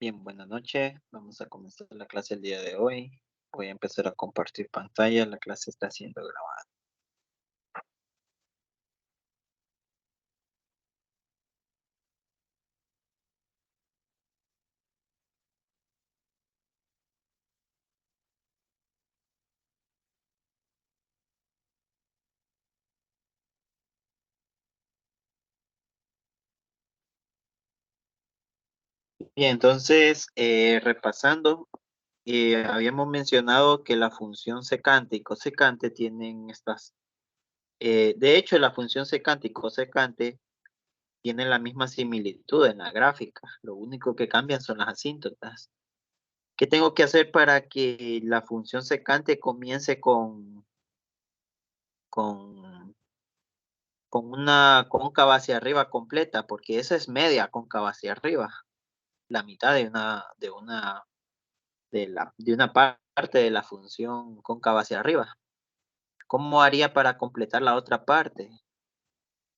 Bien, buenas noches. Vamos a comenzar la clase el día de hoy. Voy a empezar a compartir pantalla. La clase está siendo grabada. Bien, entonces, repasando, habíamos mencionado que la función secante y cosecante tienen estas. De hecho, la función secante y cosecante tienen la misma similitud en la gráfica. Lo único que cambian son las asíntotas. ¿Qué tengo que hacer para que la función secante comience con con una cóncava hacia arriba completa, porque esa es media cóncava hacia arriba, la mitad de una parte de la función cóncava hacia arriba? ¿Cómo haría para completar la otra parte?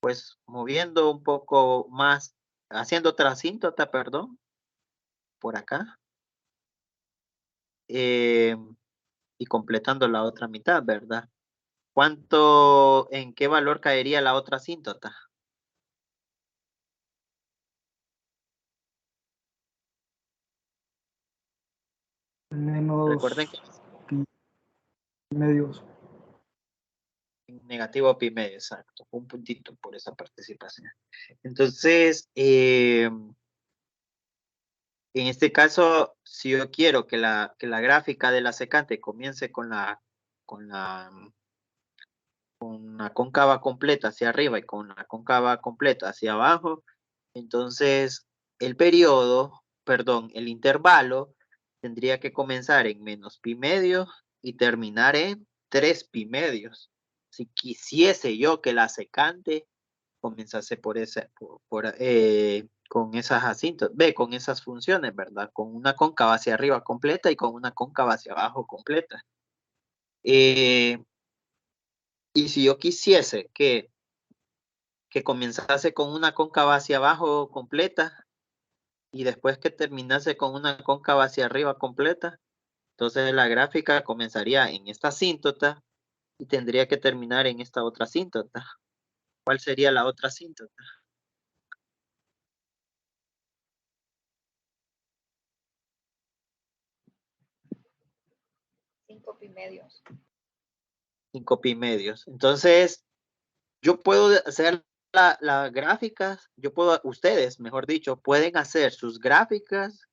Pues moviendo un poco más, haciendo otra asíntota, perdón, por acá, eh, y completando la otra mitad, ¿verdad? ¿En qué valor caería la otra asíntota? Recuerden Menos que pi medios. negativo pi medio, exacto, un puntito por esa participación. Entonces, en este caso, si yo quiero que la gráfica de la secante comience con la cóncava completa hacia arriba y con la cóncava completa hacia abajo, entonces el intervalo tendría que comenzar en menos pi medio y terminar en 3 pi medios. Si quisiese yo que la secante comenzase con esas con esas funciones, ¿verdad? Con una cóncava hacia arriba completa y con una cóncava hacia abajo completa. Eh, y si yo quisiese que comenzase con una cóncava hacia abajo completa y después que terminase con una cóncava hacia arriba completa, entonces la gráfica comenzaría en esta asíntota y tendría que terminar en esta otra asíntota. ¿Cuál sería la otra asíntota? 5 pi medios. 5 pi medios. Entonces, yo puedo hacer las gráficas, ustedes, mejor dicho, pueden hacer sus gráficas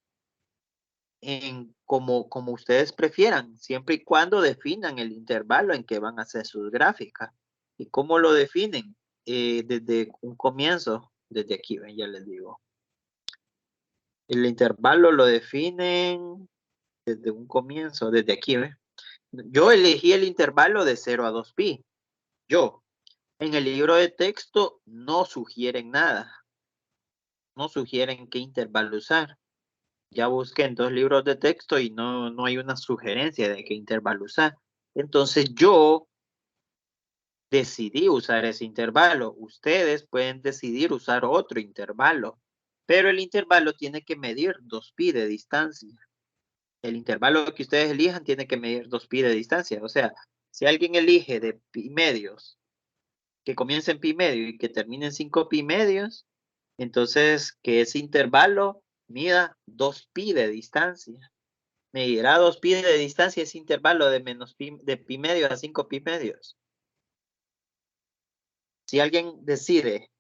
como ustedes prefieran, siempre y cuando definan el intervalo en que van a hacer sus gráficas. ¿Y cómo lo definen? Desde un comienzo, desde aquí, ven, ya les digo. El intervalo lo definen desde un comienzo, desde aquí, ¿ven? Yo elegí el intervalo de 0 a 2pi. Yo, en el libro de texto no sugieren nada, no sugieren qué intervalo usar. Ya busqué en 2 libros de texto y no hay una sugerencia de qué intervalo usar. Entonces yo decidí usar ese intervalo. Ustedes pueden decidir usar otro intervalo, pero el intervalo tiene que medir 2pi de distancia. El intervalo que ustedes elijan tiene que medir 2pi de distancia. O sea, si alguien elige de pi medios, que comience en pi medio y que termine en 5 pi medios, entonces que ese intervalo mida 2pi de distancia. Medirá 2pi de distancia ese intervalo de pi medio a 5 pi medios. Si alguien decide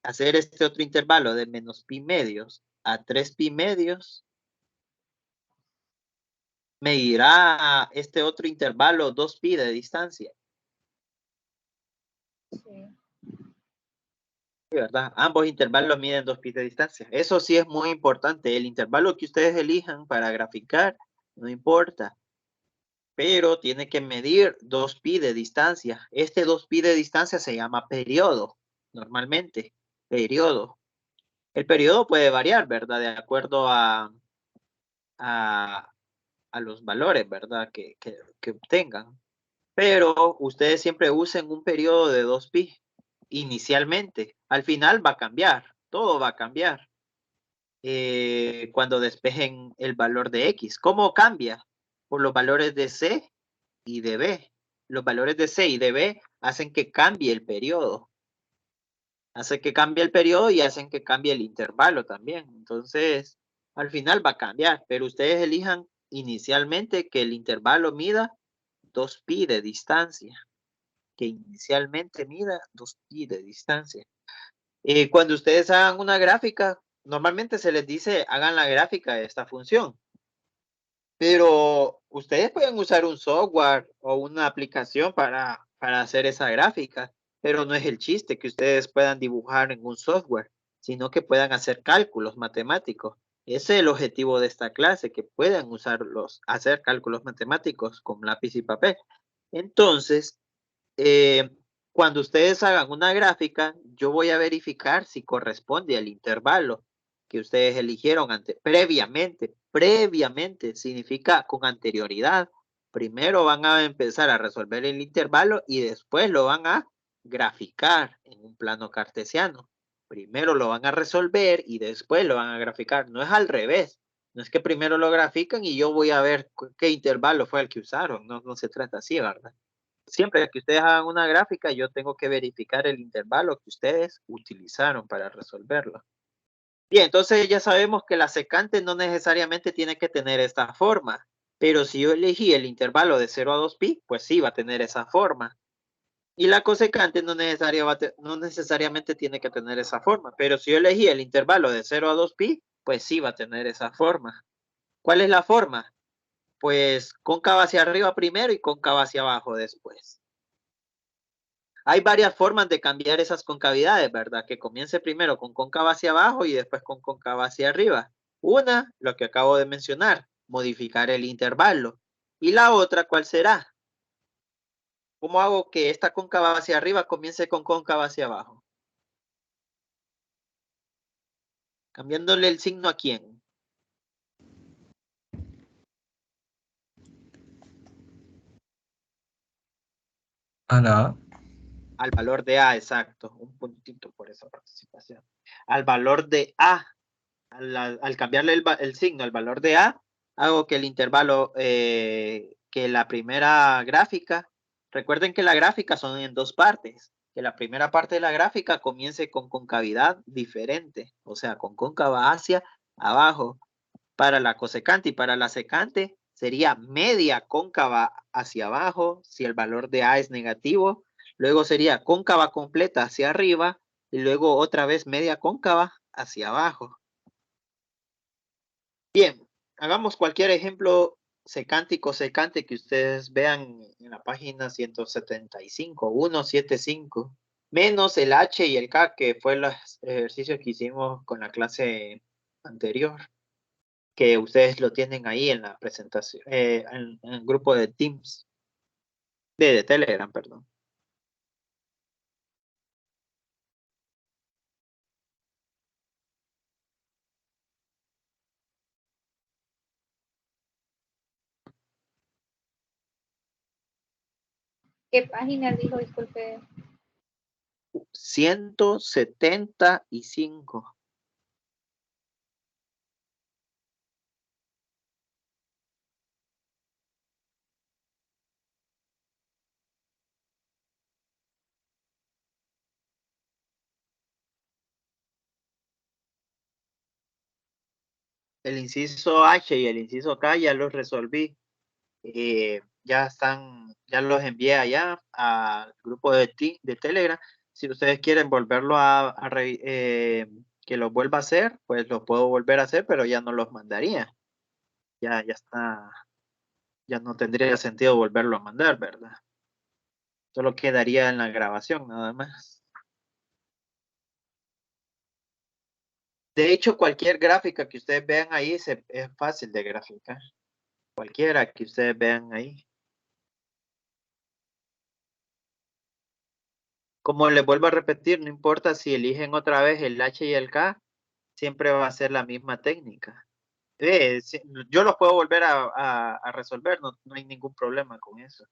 hacer este otro intervalo de menos pi medios a 3 pi medios, medirá este otro intervalo 2pi de distancia. Sí. ¿Verdad? Ambos intervalos miden 2pi de distancia. Eso sí es muy importante. El intervalo que ustedes elijan para graficar, no importa, pero tiene que medir 2pi de distancia. Este 2pi de distancia se llama periodo, normalmente, periodo. El periodo puede variar, ¿verdad? De acuerdo a, a los valores, ¿verdad? Que obtengan. Pero ustedes siempre usen un periodo de 2pi inicialmente. Al final va a cambiar, todo va a cambiar. cuando despejen el valor de X. ¿Cómo cambia? Por los valores de C y de B. Los valores de C y de B hacen que cambie el periodo. Hace que cambie el periodo y hacen que cambie el intervalo también. Entonces, al final va a cambiar, pero ustedes elijan inicialmente que el intervalo mida 2pi de distancia. Que inicialmente mida 2pi de distancia. Cuando ustedes hagan una gráfica, normalmente se les dice hagan la gráfica de esta función. Pero ustedes pueden usar un software o una aplicación para hacer esa gráfica, pero no es el chiste que ustedes puedan dibujar en un software, sino que puedan hacer cálculos matemáticos. Ese es el objetivo de esta clase, que puedan hacer cálculos matemáticos con lápiz y papel. Entonces, eh, cuando ustedes hagan una gráfica, yo voy a verificar si corresponde al intervalo que ustedes eligieron previamente significa con anterioridad. Primero van a empezar a resolver el intervalo y después lo van a graficar en un plano cartesiano. Primero lo van a resolver y después lo van a graficar. No es al revés. No es que primero lo grafican y yo voy a ver qué intervalo fue el que usaron. No, no se trata así, ¿verdad? Siempre que ustedes hagan una gráfica, yo tengo que verificar el intervalo que ustedes utilizaron para resolverlo. Bien, entonces ya sabemos que la secante no necesariamente tiene que tener esta forma, pero si yo elegí el intervalo de 0 a 2pi, pues sí va a tener esa forma. Y la cosecante no necesariamente tiene que tener esa forma, pero si yo elegí el intervalo de 0 a 2pi, pues sí va a tener esa forma. ¿Cuál es la forma? Pues cóncava hacia arriba primero y cóncava hacia abajo después. Hay varias formas de cambiar esas concavidades, ¿verdad? Que comience primero con cóncava hacia abajo y después con cóncava hacia arriba. Una, lo que acabo de mencionar, modificar el intervalo. Y la otra, ¿cuál será? ¿Cómo hago que esta cóncava hacia arriba comience con cóncava hacia abajo? Cambiándole el signo, ¿a quién? A la A. Al valor de A, exacto. Un puntito por esa participación. Al valor de A. Al cambiarle el signo al valor de A, hago que el intervalo, que la primera gráfica, recuerden que la gráfica son en dos partes, que la primera parte de la gráfica comience con concavidad diferente, o sea, con cóncava hacia abajo para la cosecante, y para la secante sería media cóncava hacia abajo si el valor de A es negativo, luego sería cóncava completa hacia arriba y luego otra vez media cóncava hacia abajo. Bien, hagamos cualquier ejemplo secante y cosecante que ustedes vean en la página 175, 175, menos el H y el K, que fue los ejercicios que hicimos con la clase anterior, que ustedes lo tienen ahí en la presentación, en el grupo de Teams, de Telegram, perdón. ¿Qué página dijo? Disculpe. 175. El inciso H y el inciso K ya los resolví. Ya los envié allá al grupo de Telegram. Si ustedes quieren volverlo que lo vuelva a hacer, pues lo puedo volver a hacer, pero ya no los mandaría. Ya está, ya no tendría sentido volverlo a mandar, ¿verdad? Solo quedaría en la grabación, nada más. De hecho, cualquier gráfica que ustedes vean ahí es fácil de graficar. Cualquiera que ustedes vean ahí. Como les vuelvo a repetir, no importa si eligen otra vez el H y el K, siempre va a ser la misma técnica. Yo lo puedo volver a resolver, no hay ningún problema con eso.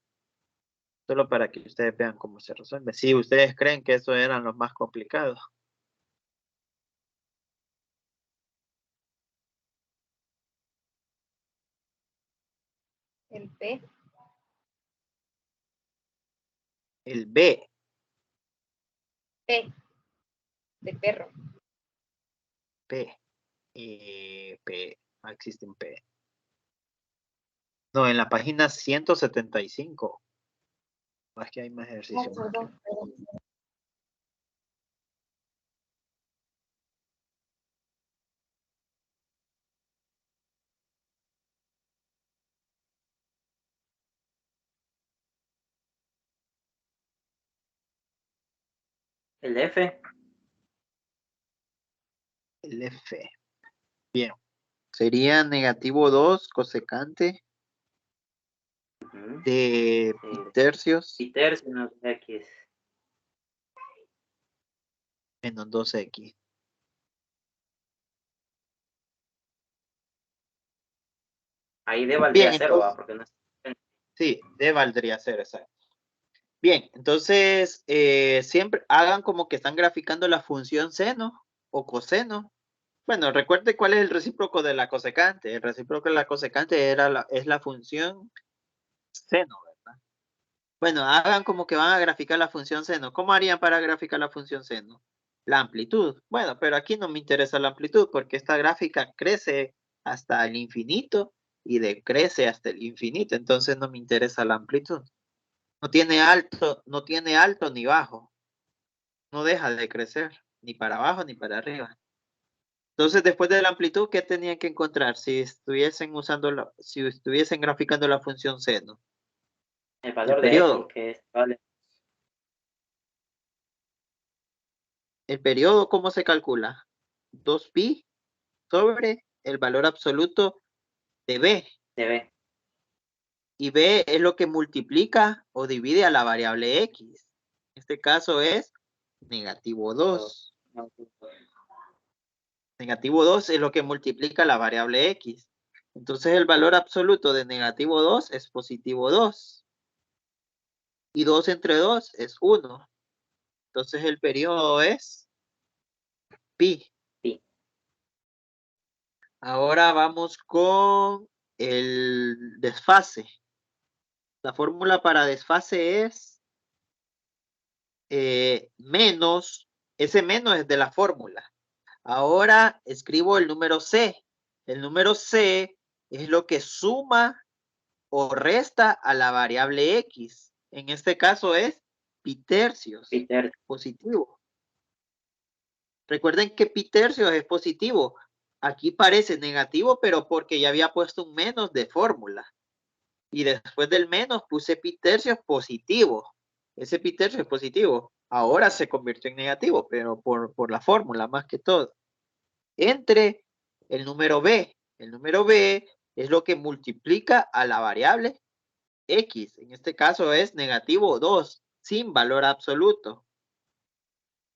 Solo para que ustedes vean cómo se resuelve. Si ustedes creen que eso eran los más complicados. El P. El B. P. De perro. P. P. No existe un P. No, en la página 175. Es que hay más ejercicios. Perdón. El F. El F. Bien. Sería negativo 2 cosecante Ujú. de tercios Y tercio menos X. menos 2x. Ahí D valdría Bien, 0, entonces, porque no es. sí, D valdría ser exacto. Bien, entonces siempre hagan como que están graficando la función seno o coseno. Bueno, recuerde cuál es el recíproco de la cosecante. El recíproco de la cosecante es la función seno, ¿verdad? Bueno, hagan como que van a graficar la función seno. ¿Cómo harían para graficar la función seno? La amplitud. Bueno, pero aquí no me interesa la amplitud porque esta gráfica crece hasta el infinito y decrece hasta el infinito. Entonces no me interesa la amplitud. No tiene alto ni bajo. No deja de crecer, ni para abajo ni para arriba. Entonces, después de la amplitud, ¿qué tenían que encontrar si estuviesen graficando la función seno? El valor de periodo. X, que es vale. ¿El periodo cómo se calcula? 2pi sobre el valor absoluto de b. De B. Y b es lo que multiplica o divide a la variable x. En este caso es negativo 2. Negativo 2 es lo que multiplica la variable x. Entonces el valor absoluto de negativo 2 es positivo 2. Y 2 entre 2 es 1. Entonces el periodo es pi. Pi. Ahora vamos con el desfase. La fórmula para desfase es menos, ese menos es de la fórmula. Ahora escribo el número C. El número C es lo que suma o resta a la variable X. En este caso es pi tercios. Pi tercio. Positivo. Recuerden que pi tercios es positivo. Aquí parece negativo, pero porque ya había puesto un menos de fórmula. Y después del menos puse pi tercios positivo. Ese pi tercio es positivo. Ahora se convirtió en negativo, pero por la fórmula más que todo. Entre el número b. El número b es lo que multiplica a la variable X. En este caso es negativo 2, sin valor absoluto.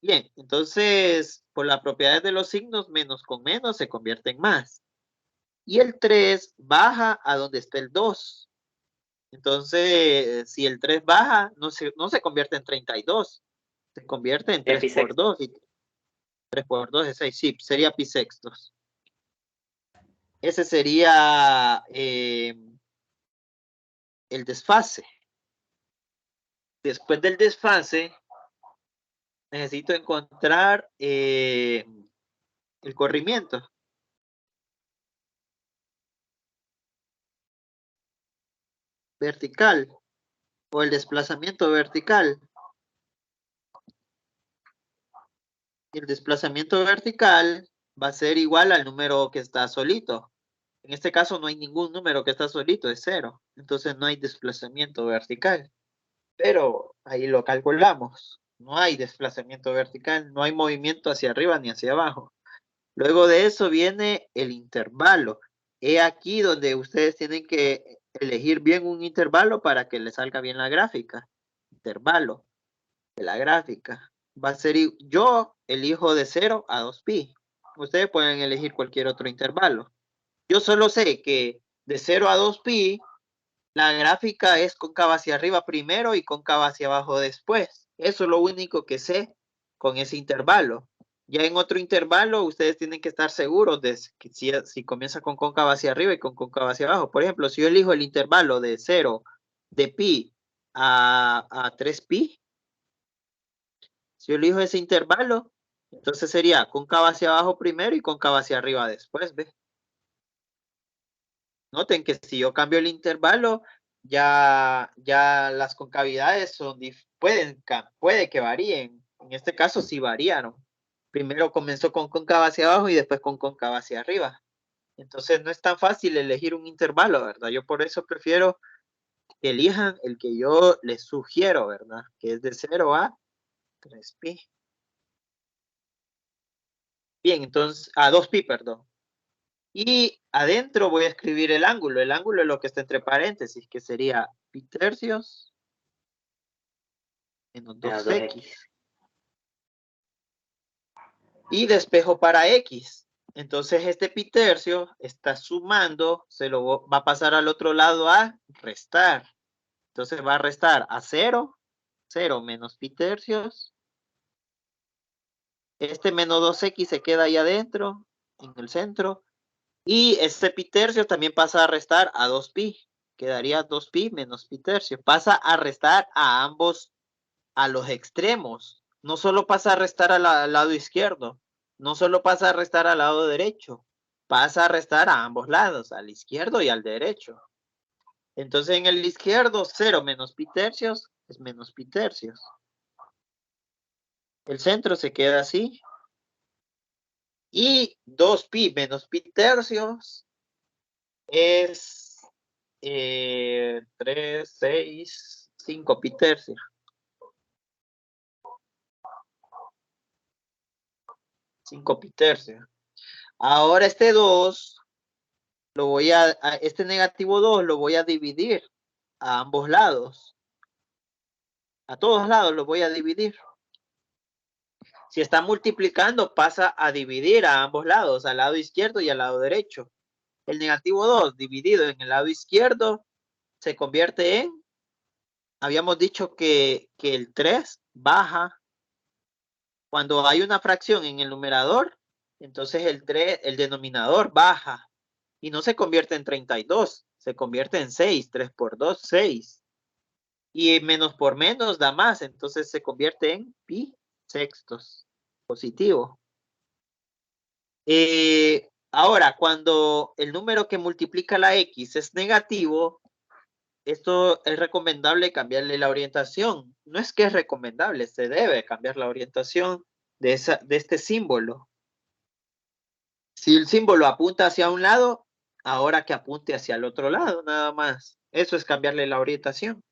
Bien, entonces, por las propiedades de los signos, menos con menos se convierte en más. Y el 3 baja a donde está el 2. Entonces, si el 3 baja, no se convierte en 32. Se convierte en 3 por 2. Y 3 por 2 es 6. Sí, sería pi sextos. Ese sería el desfase. Después del desfase, necesito encontrar el corrimiento. Vertical o el desplazamiento vertical. El desplazamiento vertical va a ser igual al número que está solito. En este caso no hay ningún número que está solito, es 0. Entonces no hay desplazamiento vertical. Pero ahí lo calculamos. No hay desplazamiento vertical, no hay movimiento hacia arriba ni hacia abajo. Luego de eso viene el intervalo. He aquí donde ustedes tienen que elegir bien un intervalo para que les salga bien la gráfica. Intervalo de la gráfica. Va a ser, yo elijo de 0 a 2pi. Ustedes pueden elegir cualquier otro intervalo. Yo solo sé que de 0 a 2pi, la gráfica es cóncava hacia arriba primero y cóncava hacia abajo después. Eso es lo único que sé con ese intervalo. Ya en otro intervalo, ustedes tienen que estar seguros de que si comienza con cóncava hacia arriba y con cóncava hacia abajo. Por ejemplo, si yo elijo el intervalo de 0 de pi a 3pi, si yo elijo ese intervalo, entonces sería cóncava hacia abajo primero y cóncava hacia arriba después, ¿ve? Noten que si yo cambio el intervalo, ya las concavidades puede que varíen. En este caso sí variaron. Primero comenzó con cóncava hacia abajo y después con cóncava hacia arriba. Entonces no es tan fácil elegir un intervalo, ¿verdad? Yo por eso prefiero que elijan el que yo les sugiero, ¿verdad? Que es de 0 a 3pi. Bien, entonces, a 2pi, perdón. Y adentro voy a escribir el ángulo. El ángulo es lo que está entre paréntesis, que sería pi tercios menos Menos 2x. 2x. Y despejo para x. Entonces este pi tercio está sumando, se lo va a pasar al otro lado a restar. Entonces va a restar a 0, 0 menos pi tercios. Este menos 2x se queda ahí adentro, en el centro. Y este pi tercio también pasa a restar a 2pi. Quedaría 2pi menos pi tercio. Pasa a restar a ambos, a los extremos. No solo pasa a restar al lado izquierdo. No solo pasa a restar al lado derecho. Pasa a restar a ambos lados, al izquierdo y al derecho. Entonces en el izquierdo 0 menos pi tercios es menos pi tercios. El centro se queda así. Y 2pi menos pi tercios es 3, 6, 5 pi tercios. 5 pi tercios. Ahora este 2, este negativo 2 lo voy a dividir a ambos lados. A todos lados lo voy a dividir. Si está multiplicando, pasa a dividir a ambos lados, al lado izquierdo y al lado derecho. El negativo 2 dividido en el lado izquierdo se convierte en, habíamos dicho que el 3 baja. Cuando hay una fracción en el numerador, entonces el denominador baja y no se convierte en 32, se convierte en 6, 3 por 2, 6. Y menos por menos da más, entonces se convierte en pi sextos, positivo. Ahora, cuando el número que multiplica la x es negativo, esto es recomendable cambiarle la orientación. No es que es recomendable, se debe cambiar la orientación de este símbolo. Si el símbolo apunta hacia un lado, ahora que apunte hacia el otro lado, nada más. Eso es cambiarle la orientación.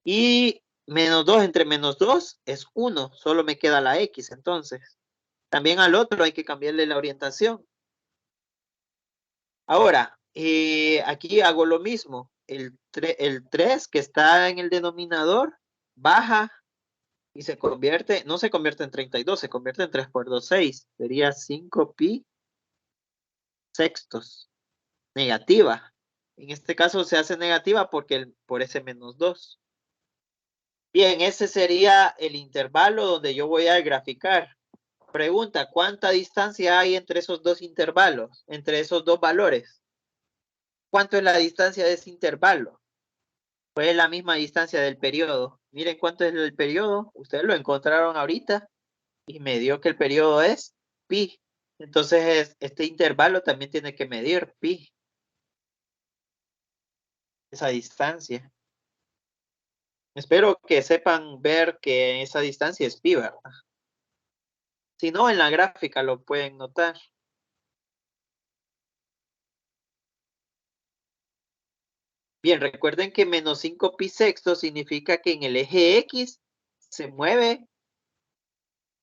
Y menos 2 entre menos 2 es 1. Solo me queda la x entonces. También al otro hay que cambiarle la orientación. Ahora, aquí hago lo mismo. El 3 que está en el denominador baja y se convierte, no se convierte en 32, se convierte en 3 por 2, 6. Sería 5 pi sextos. Negativa. En este caso se hace negativa porque por ese menos 2. Bien, ese sería el intervalo donde yo voy a graficar. Pregunta, ¿cuánta distancia hay entre esos dos intervalos, entre esos dos valores? ¿Cuánto es la distancia de ese intervalo? Pues la misma distancia del periodo. Miren cuánto es el periodo. Ustedes lo encontraron ahorita y me dio que el periodo es pi. Entonces este intervalo también tiene que medir pi. Esa distancia. Espero que sepan ver que esa distancia es pi, ¿verdad? Si no, en la gráfica lo pueden notar. Bien, recuerden que menos 5 pi sextos significa que en el eje X se mueve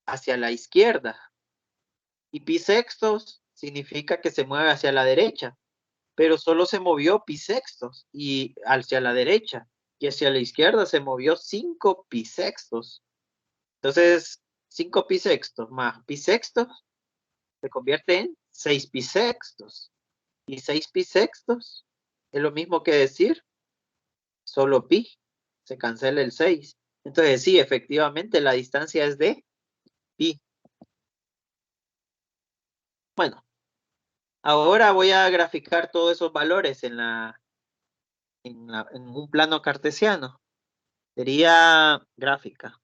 hacia la izquierda. Y pi sextos significa que se mueve hacia la derecha. Pero solo se movió pi sextos y hacia la derecha. Y hacia la izquierda se movió 5 pi sextos. Entonces, 5 pi sextos más pi sextos se convierte en 6 pi sextos. Y 6 pi sextos es lo mismo que decir solo pi. Se cancela el 6. Entonces sí, efectivamente la distancia es de pi Bueno, ahora voy a graficar todos esos valores en un plano cartesiano. Sería gráfica.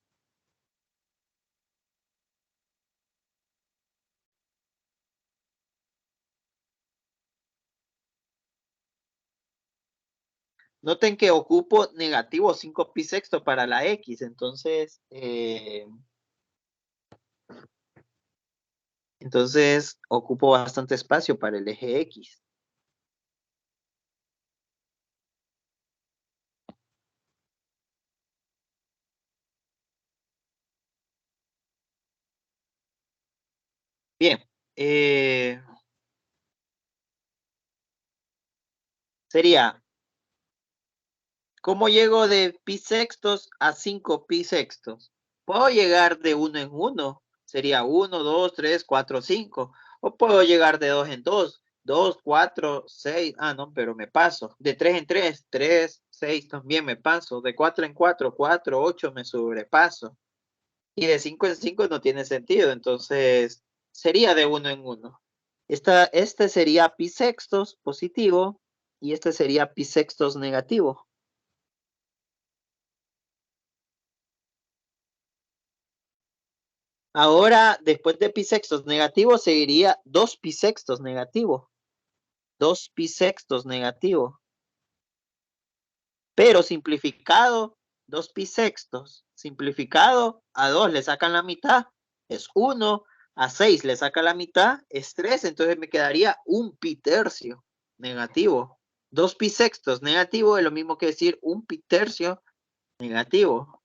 Noten que ocupo negativo 5 pi sexto para la X, entonces ocupo bastante espacio para el eje X. Bien, sería, ¿cómo llego de pi sextos a 5 pi sextos? Puedo llegar de 1 en 1, sería 1, 2, 3, 4, 5. O puedo llegar de 2 en 2, 2, 4, 6. Ah, no, pero me paso. De 3 en 3, 3, 6 también me paso. De 4 en 4, 4, 8 me sobrepaso. Y de 5 en 5 no tiene sentido, entonces sería de 1 en 1. Este sería pi sextos positivo y este sería pi sextos negativo. Ahora, después de pi sextos negativo, seguiría 2 pi sextos negativo. 2 pi sextos negativo. Pero simplificado, 2 pi sextos. Simplificado, a 2 le sacan la mitad, es 1. A 6 le saca la mitad, es 3. Entonces me quedaría 1 pi tercio negativo. 2 pi sextos negativo es lo mismo que decir 1 pi tercio negativo.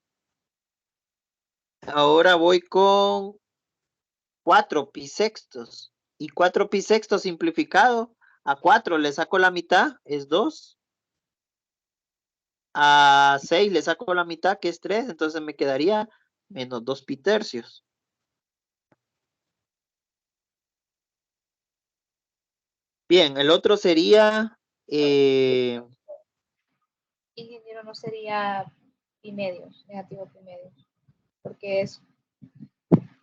Ahora voy con 4 pi sextos. Y 4 pi sextos simplificado, a 4 le saco la mitad, es 2. A 6 le saco la mitad, que es 3, entonces me quedaría menos 2 pi tercios. Bien, el otro sería... Ingeniero, no sería pi medios, negativo pi medios, porque es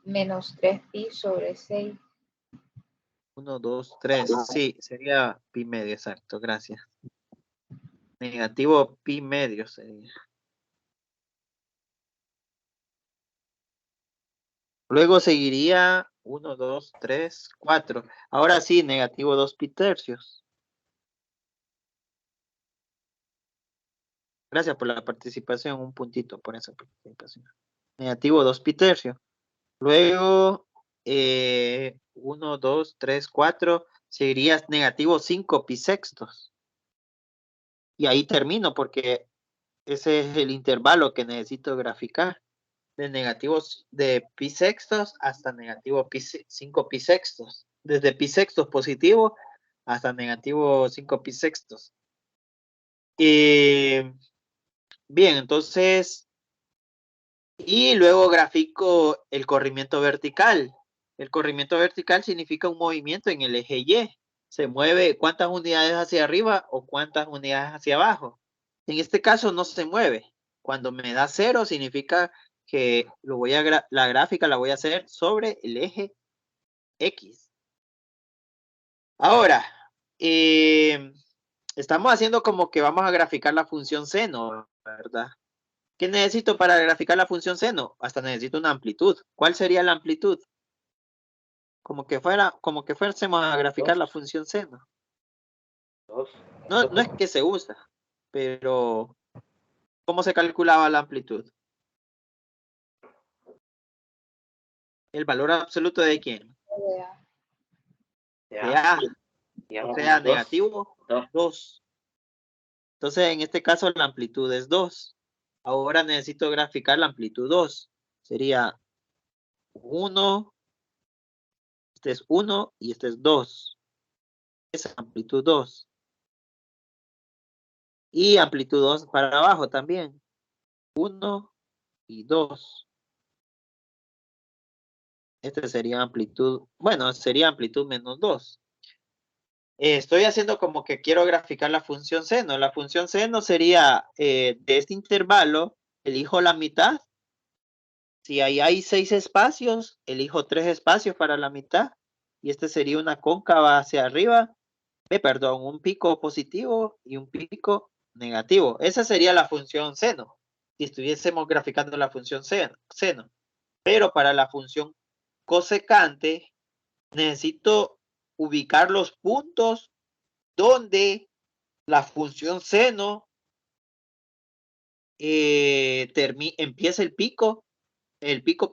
menos 3 pi sobre 6. 1, 2, 3. Sí, sería pi medio, exacto, gracias. Negativo pi medio sería. Luego seguiría 1, 2, 3, 4. Ahora sí, negativo 2 pi tercios. Gracias por la participación, un puntito por esa participación. Negativo 2 pi tercios. Luego, 1, 2, 3, 4, seguiría negativo 5 pi sextos. Y ahí termino porque ese es el intervalo que necesito graficar. De negativos de pi sextos hasta negativo 5 pi sextos. Desde pi sextos positivo hasta negativo 5 pi sextos. Bien, entonces, y luego grafico el corrimiento vertical. El corrimiento vertical significa un movimiento en el eje Y. Se mueve cuántas unidades hacia arriba o cuántas unidades hacia abajo. En este caso no se mueve. Cuando me da 0 significa que la gráfica la voy a hacer sobre el eje X. Ahora, estamos haciendo como que vamos a graficar la función seno, ¿verdad? ¿Qué necesito para graficar la función seno? Hasta necesito una amplitud. ¿Cuál sería la amplitud? Como que fuésemos a graficar la función seno. 2. No es que se usa, pero ¿cómo se calculaba la amplitud? ¿El valor absoluto de quién? De A. O sea, negativo 2. Entonces, en este caso, la amplitud es 2. Ahora necesito graficar la amplitud 2. Sería 1, este es 1 y este es 2. Esa es amplitud 2. Y amplitud 2 para abajo también. 1 y 2. Este sería amplitud, bueno, sería amplitud menos 2. Estoy haciendo como que quiero graficar la función seno. La función seno sería de este intervalo, elijo la mitad. Si ahí hay 6 espacios, elijo 3 espacios para la mitad. y este sería una cóncava hacia arriba, perdón, un pico positivo y un pico negativo. Esa sería la función seno, si estuviésemos graficando la función seno. Pero para la función cosecante, necesito ubicar los puntos donde la función seno empieza el pico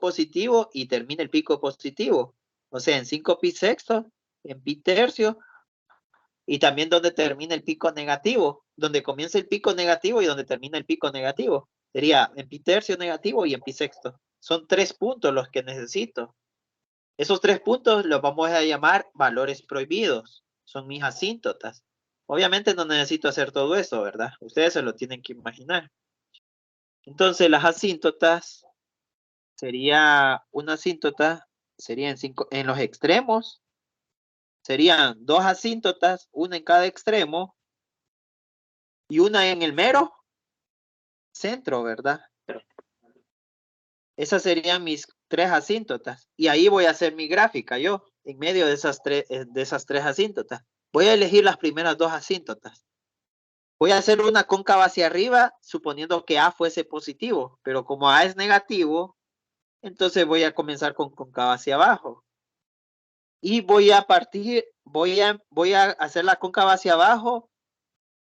positivo y termina el pico positivo. O sea, en 5 pi sextos, en pi tercio, y también donde termina el pico negativo, donde comienza el pico negativo y donde termina el pico negativo. Sería en pi tercio negativo y en pi sexto. Son 3 puntos los que necesito. Esos 3 puntos los vamos a llamar valores prohibidos. Son mis asíntotas. Obviamente no necesito hacer todo eso, ¿verdad? Ustedes se lo tienen que imaginar. Entonces las asíntotas sería una asíntota, sería en los extremos, serían 2 asíntotas, una en cada extremo y una en el mero centro, ¿verdad? Esas serían mis 3 asíntotas y ahí voy a hacer mi gráfica yo, en medio de esas 3 asíntotas. Voy a elegir las primeras 2 asíntotas. Voy a hacer una cóncava hacia arriba, suponiendo que A fuese positivo, pero como A es negativo, entonces voy a comenzar con cóncava hacia abajo. Y voy a hacer la cóncava hacia abajo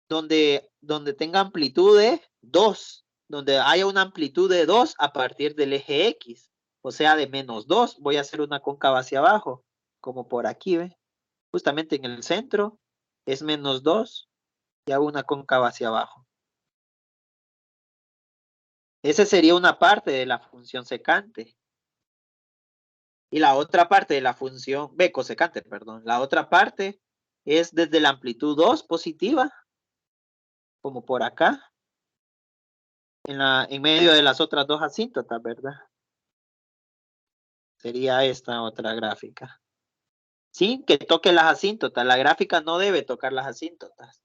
donde tenga amplitud de 2, donde haya una amplitud de 2 a partir del eje X, o sea, de menos 2. Voy a hacer una cóncava hacia abajo, como por aquí, ¿ve? Justamente en el centro es menos 2 y hago una cóncava hacia abajo. Esa sería una parte de la función secante. Y la otra parte de la función cosecante, perdón. La otra parte es desde la amplitud 2 positiva, como por acá, en medio de las otras 2 asíntotas, ¿verdad? Sería esta otra gráfica. Sin que toque las asíntotas. La gráfica no debe tocar las asíntotas.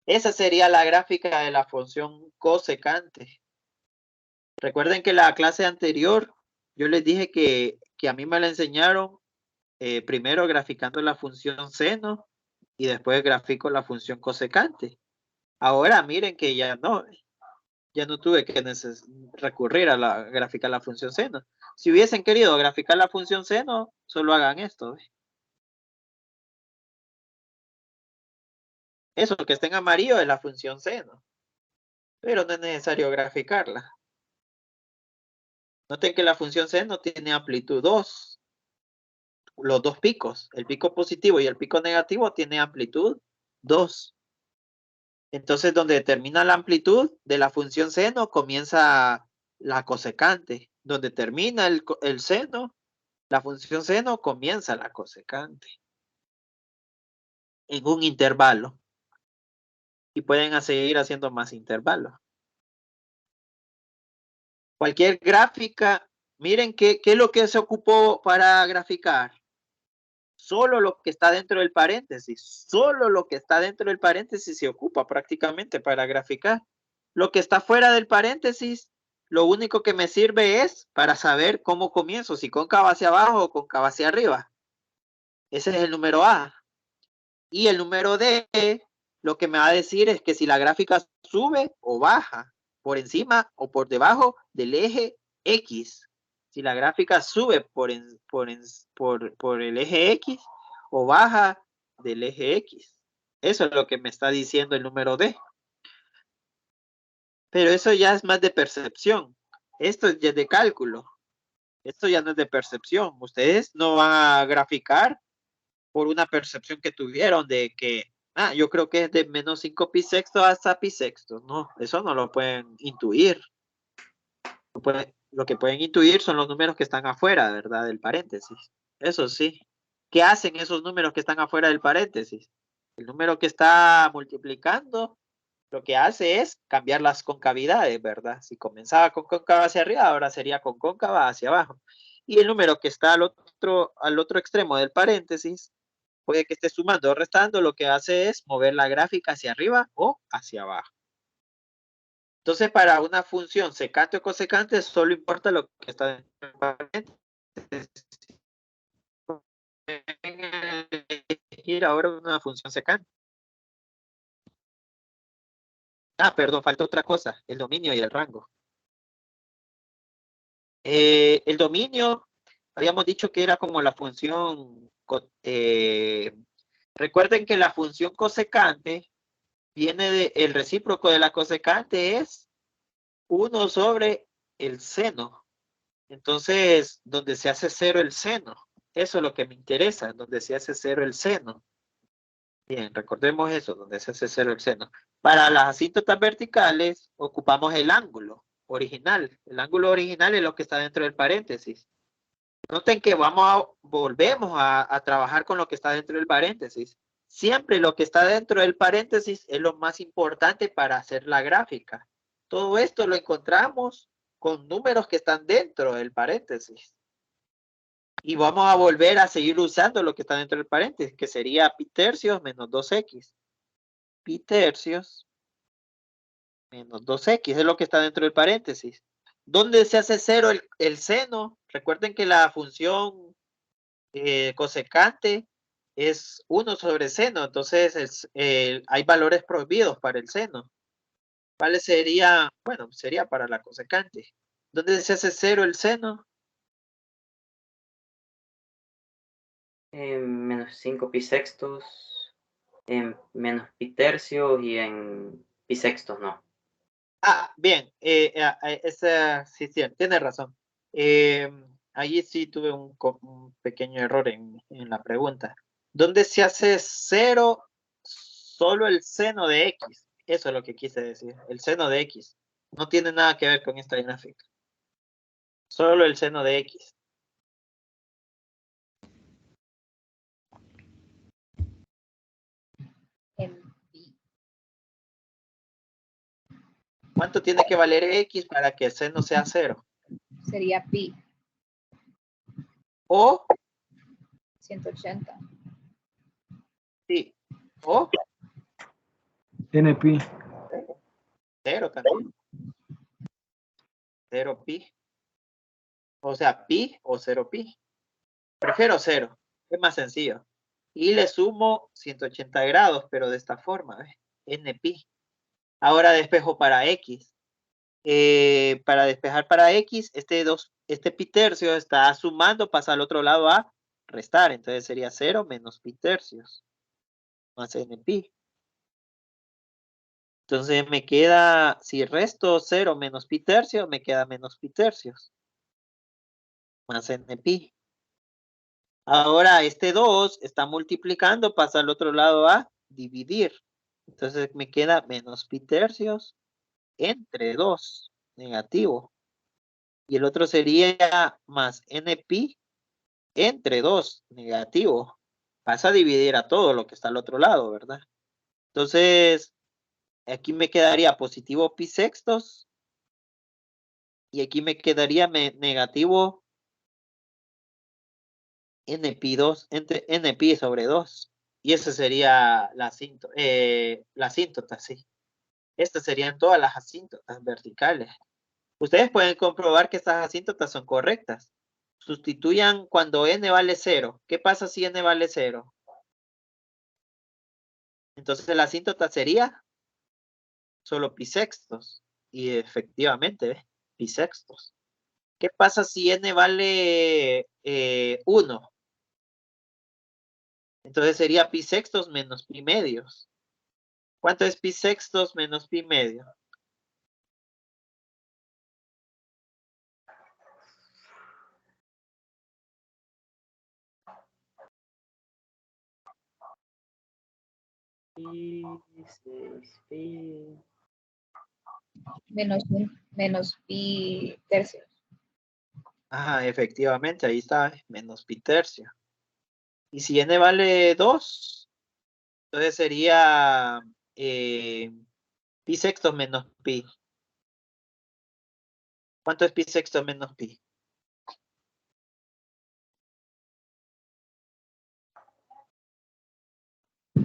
Esa sería la gráfica de la función cosecante. Recuerden que la clase anterior yo les dije que a mí me la enseñaron primero graficando la función seno y después grafico la función cosecante. Ahora miren que ya no tuve que recurrir a graficar la función seno. Si hubiesen querido graficar la función seno, solo hagan esto. Eso que está en amarillo es la función seno, pero no es necesario graficarla. Noten que la función seno tiene amplitud 2. Los 2 picos, el pico positivo y el pico negativo, tiene amplitud 2. Entonces, donde termina la amplitud de la función seno, comienza la cosecante. Donde termina el seno, la función seno, comienza la cosecante. En un intervalo. Y pueden seguir haciendo más intervalos. Cualquier gráfica, miren qué es lo que se ocupó para graficar. Solo lo que está dentro del paréntesis. Solo lo que está dentro del paréntesis se ocupa prácticamente para graficar. Lo que está fuera del paréntesis, lo único que me sirve es para saber cómo comienzo, si cóncava hacia abajo o cóncava hacia arriba. Ese es el número A. Y el número D, lo que me va a decir es que si la gráfica sube o baja, por encima o por debajo del eje X. Si la gráfica sube por el eje X o baja del eje X. Eso es lo que me está diciendo el número D. Pero eso ya es más de percepción. Esto ya es de cálculo. Esto ya no es de percepción. Ustedes no van a graficar por una percepción que tuvieron de que, yo creo que es de menos 5 pi sexto hasta pi sexto. No, eso no lo pueden intuir. Lo que pueden intuir son los números que están afuera, ¿verdad? Del paréntesis. Eso sí. ¿Qué hacen esos números que están afuera del paréntesis? El número que está multiplicando, lo que hace es cambiar las concavidades, ¿verdad? Si comenzaba con cóncava hacia arriba, ahora sería con cóncava hacia abajo. Y el número que está al otro extremo del paréntesis, puede que esté sumando o restando, lo que hace es mover la gráfica hacia arriba o hacia abajo. Entonces, para una función secante o cosecante, solo importa lo que está dentro del paréntesis. elegir ahora una función secante. Ah, perdón, falta otra cosa, el dominio y el rango. El dominio, habíamos dicho que era como la función, recuerden que la función cosecante viene de, el recíproco de la cosecante es 1 sobre el seno. Entonces, donde se hace 0 el seno, eso es lo que me interesa, donde se hace 0 el seno. Bien, recordemos eso, donde se hace 0 el seno. Para las asíntotas verticales, ocupamos el ángulo original. El ángulo original es lo que está dentro del paréntesis. Noten que volvemos a trabajar con lo que está dentro del paréntesis. Siempre lo que está dentro del paréntesis es lo más importante para hacer la gráfica. Todo esto lo encontramos con números que están dentro del paréntesis. Y vamos a volver a seguir usando lo que está dentro del paréntesis, que sería pi tercios menos 2x. Pi tercios menos 2x es lo que está dentro del paréntesis. ¿Dónde se hace 0 el seno? Recuerden que la función cosecante es 1 sobre seno, entonces hay valores prohibidos para el seno. ¿Cuál sería? Bueno, sería para la cosecante. ¿Dónde se hace 0 el seno? En menos 5 pi sextos, en menos pi tercios y en pi sextos, no. Ah, bien, sí, tiene razón. Allí sí tuve un pequeño error en la pregunta. ¿Dónde se hace 0 solo el seno de x? Eso es lo que quise decir, el seno de x. No tiene nada que ver con esta gráfica. Solo el seno de x. En pi. ¿Cuánto tiene que valer x para que el seno sea 0? Sería pi. O, 180. sí, o NP. 0 también. 0 pi. O sea, pi o 0 pi. Prefiero 0. Es más sencillo. Y le sumo 180 grados, pero de esta forma, ¿ves? NP. Ahora despejo para X. Para despejar para X, este pi tercio está sumando, pasa al otro lado a restar. Entonces sería 0 menos pi tercios. Más NP. Entonces me queda, si resto 0 menos pi tercios, me queda menos pi tercios. Más NP. Ahora este 2 está multiplicando, pasa al otro lado a dividir. Entonces me queda menos pi tercios entre 2, negativo. Y el otro sería más npi entre 2, negativo. Pasa a dividir a todo lo que está al otro lado, ¿verdad? Entonces, aquí me quedaría positivo pi sextos. Y aquí me quedaría negativo npi sobre 2. Y esa sería la asíntota, sí. Estas serían todas las asíntotas verticales. Ustedes pueden comprobar que estas asíntotas son correctas. Sustituyan cuando n vale 0. ¿Qué pasa si n vale 0? Entonces la asíntota sería solo pi sextos. Y efectivamente, ¿ves? Pi sextos. ¿Qué pasa si n vale 1? Entonces sería pi sextos menos pi medios. ¿Cuánto es pi sextos menos pi medio? Pi, 6 pi. Menos pi tercios. Ajá, efectivamente, ahí está, menos pi tercio. Y si n vale 2, entonces sería pi sextos menos pi. ¿Cuánto es pi sextos menos pi?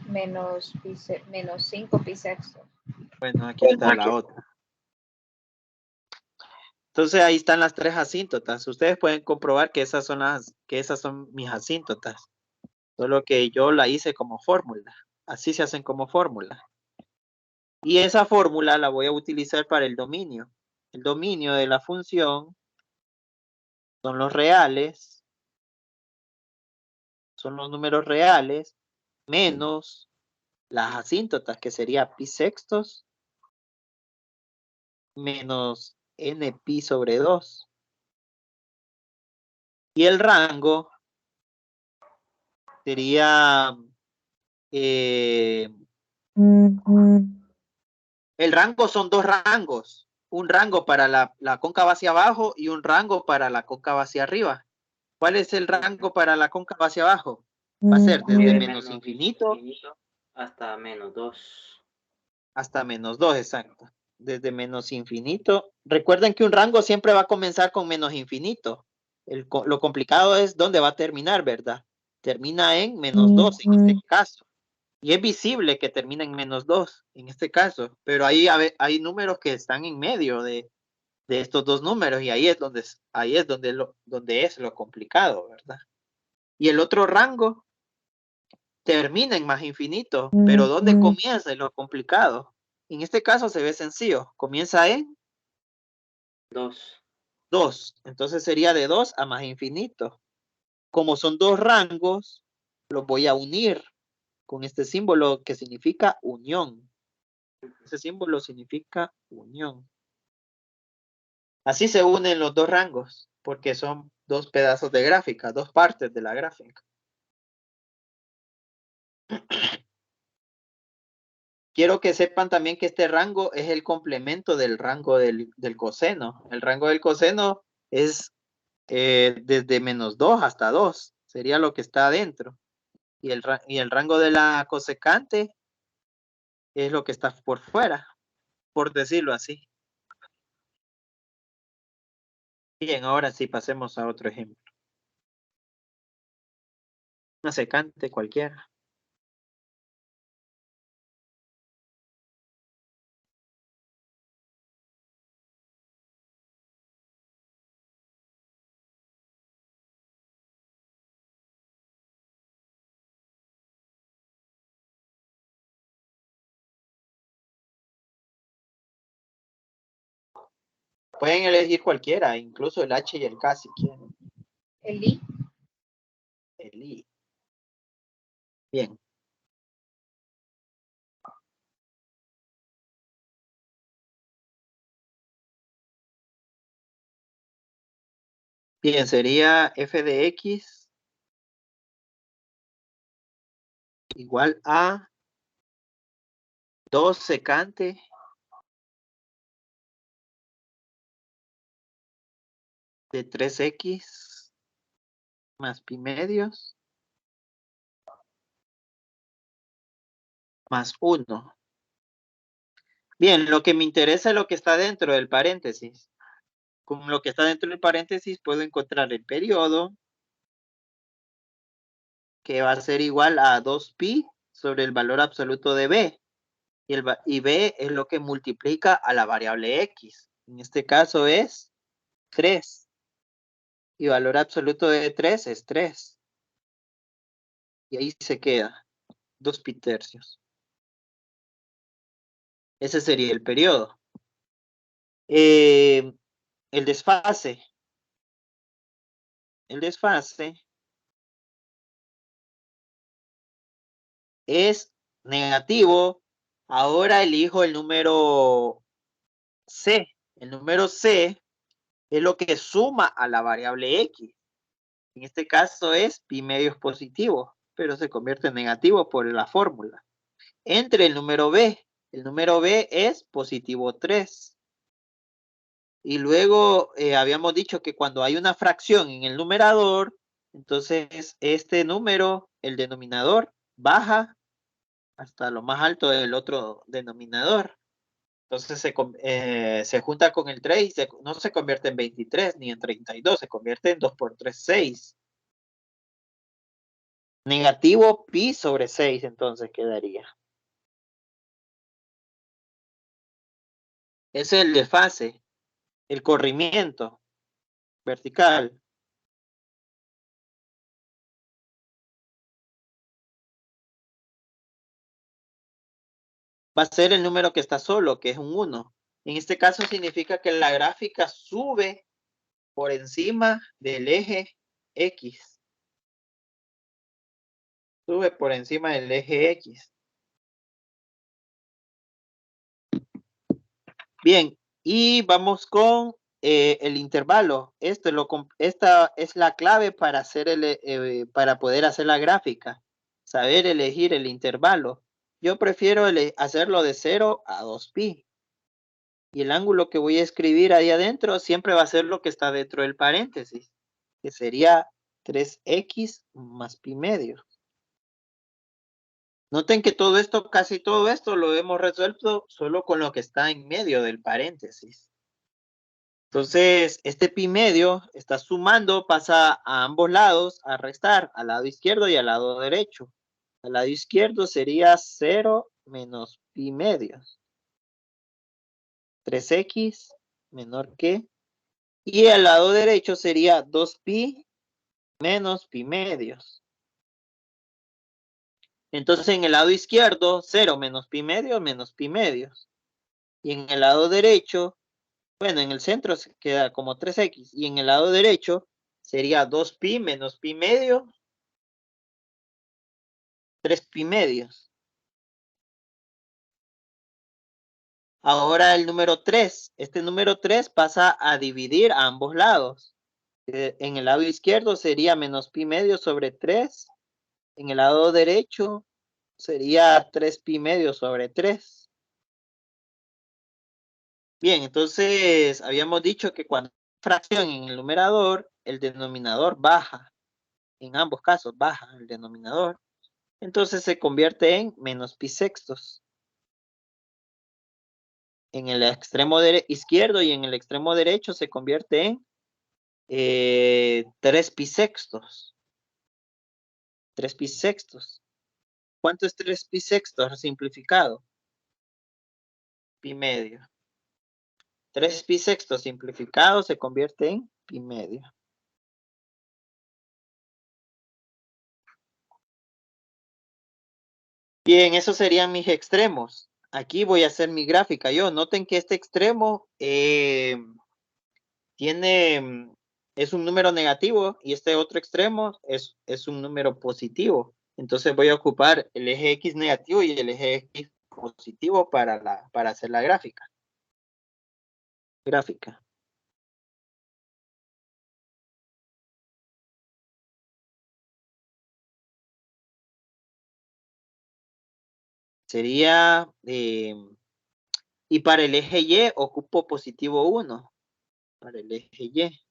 Menos 5 pi sextos. Bueno, aquí está la otra. Entonces ahí están las tres asíntotas. Ustedes pueden comprobar que esas son mis asíntotas. Solo que yo la hice como fórmula. Así se hacen como fórmula. Y esa fórmula la voy a utilizar para el dominio. El dominio de la función son los reales, son los números reales, menos las asíntotas, que sería pi sextos, menos n pi sobre 2. Y el rango sería el rango son dos rangos, un rango para la cóncava hacia abajo y un rango para la cóncava hacia arriba. ¿Cuál es el rango para la cóncava hacia abajo? Va a ser desde menos infinito hasta menos 2. hasta menos 2, exacto. Desde menos infinito. Recuerden que un rango siempre va a comenzar con menos infinito. Lo complicado es dónde va a terminar, ¿verdad? Termina en menos 2 en este caso. Y es visible que termina en menos 2 en este caso, pero ahí hay números que están en medio de estos dos números y ahí es donde es lo complicado, ¿verdad? Y el otro rango termina en más infinito, pero ¿dónde comienza es lo complicado? En este caso se ve sencillo, comienza en 2. 2, entonces sería de 2 a más infinito. Como son dos rangos, los voy a unir con este símbolo que significa unión. Ese símbolo significa unión. Así se unen los dos rangos, porque son dos pedazos de gráfica, dos partes de la gráfica. Quiero que sepan también que este rango es el complemento del rango del coseno. El rango del coseno es desde menos 2 hasta 2. Sería lo que está adentro. Y el rango de la cosecante es lo que está por fuera, por decirlo así. Bien, ahora sí pasemos a otro ejemplo. Una secante cualquiera. Pueden elegir cualquiera, incluso el H y el K si quieren. El I. El I. Bien. Bien, sería f de x igual a 2 secante de 3x más pi medios más 1. Bien, lo que me interesa es lo que está dentro del paréntesis. Con lo que está dentro del paréntesis puedo encontrar el periodo, que va a ser igual a 2pi sobre el valor absoluto de b. Y b es lo que multiplica a la variable x. En este caso es 3. Y valor absoluto de 3 es 3. Y ahí se queda, 2 pi tercios. Ese sería el periodo. El desfase. El desfase es negativo. Ahora elijo el número C. El número C es lo que suma a la variable X. En este caso es pi medios positivo, pero se convierte en negativo por la fórmula. Entre el número B. El número B es positivo 3. Y luego habíamos dicho que cuando hay una fracción en el numerador, entonces este número, el denominador, baja hasta lo más alto del otro denominador. Entonces se junta con el 3 y no se convierte en 23 ni en 32, se convierte en 2 por 3, 6. Negativo pi sobre 6 entonces quedaría. Ese es el desfase, el corrimiento vertical. va a ser el número que está solo, que es un 1. En este caso significa que la gráfica sube por encima del eje X. Sube por encima del eje X. Bien, y vamos con el intervalo. Esta es la clave para hacer para poder hacer la gráfica. Saber elegir el intervalo. Yo prefiero hacerlo de 0 a 2pi. Y el ángulo que voy a escribir ahí adentro siempre va a ser lo que está dentro del paréntesis, que sería 3x más pi medio. Noten que todo esto, casi todo esto lo hemos resuelto solo con lo que está en medio del paréntesis. Entonces, este pi medio está sumando, pasa a ambos lados a restar, al lado izquierdo y al lado derecho. Al lado izquierdo sería 0 menos pi medios. 3x menor que. Y al lado derecho sería 2pi menos pi medios. Entonces, en el lado izquierdo, 0 menos pi medios. Y en el lado derecho, bueno, en el centro se queda como 3x. Y en el lado derecho sería 2pi menos pi medio, 3pi medios. Ahora el número 3. Este número 3 pasa a dividir a ambos lados. En el lado izquierdo sería menos pi medio sobre 3. En el lado derecho sería 3pi medio sobre 3. Bien, entonces habíamos dicho que cuando hay fracción en el numerador, el denominador baja. En ambos casos baja el denominador. Entonces se convierte en menos pi sextos. En el extremo izquierdo y en el extremo derecho se convierte en 3 pi sextos. 3 pi sextos. ¿Cuánto es 3 pi sextos simplificado? Pi medio. 3 pi sextos simplificado se convierte en pi medio. Bien, esos serían mis extremos. Aquí voy a hacer mi gráfica yo. Noten que este extremo es un número negativo y este otro extremo es un número positivo. Entonces voy a ocupar el eje X negativo y el eje X positivo para hacer la gráfica. Sería, y para el eje Y ocupo positivo 1. Para el eje Y.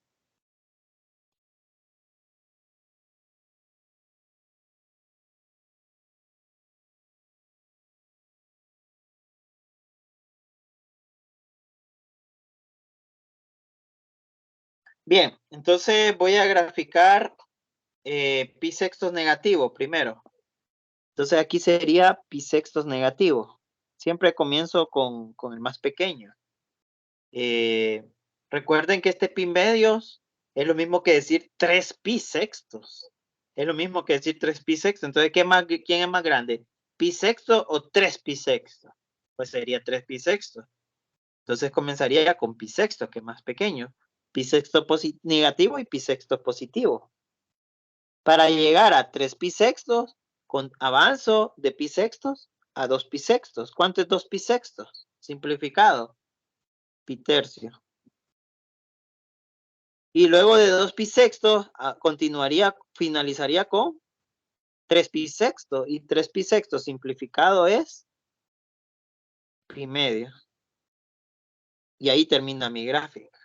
Bien, entonces voy a graficar pi sextos negativo primero. Entonces aquí sería pi sextos negativo. Siempre comienzo con el más pequeño. Recuerden que este pi medios es lo mismo que decir 3 pi sextos. Es lo mismo que decir 3 pi sextos. Entonces, ¿quién es más grande? ¿Pi sexto o 3 pi sexto? Pues sería 3 pi sexto. Entonces comenzaría con pi sexto, que es más pequeño. Pi sexto negativo y pi sexto positivo. Para llegar a 3 pi sextos, avanzo de pi sextos a 2 pi sextos. ¿Cuánto es 2 pi sextos? Simplificado. Pi tercio. Y luego de 2 pi sextos, finalizaría con 3 pi sexto. Y 3 pi sexto simplificado es pi medio. Y ahí termina mi gráfica.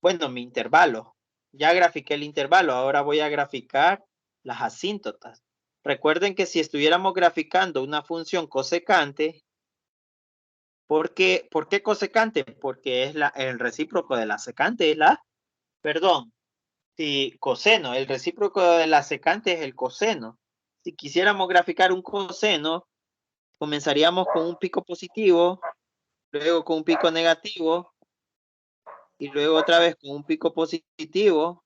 Bueno, mi intervalo. Ya grafiqué el intervalo. Ahora voy a graficar las asíntotas. Recuerden que si estuviéramos graficando una función cosecante, ¿por qué cosecante? Porque es el recíproco de la secante, si coseno, el recíproco de la secante es el coseno. Si quisiéramos graficar un coseno, comenzaríamos con un pico positivo, luego con un pico negativo, y luego otra vez con un pico positivo,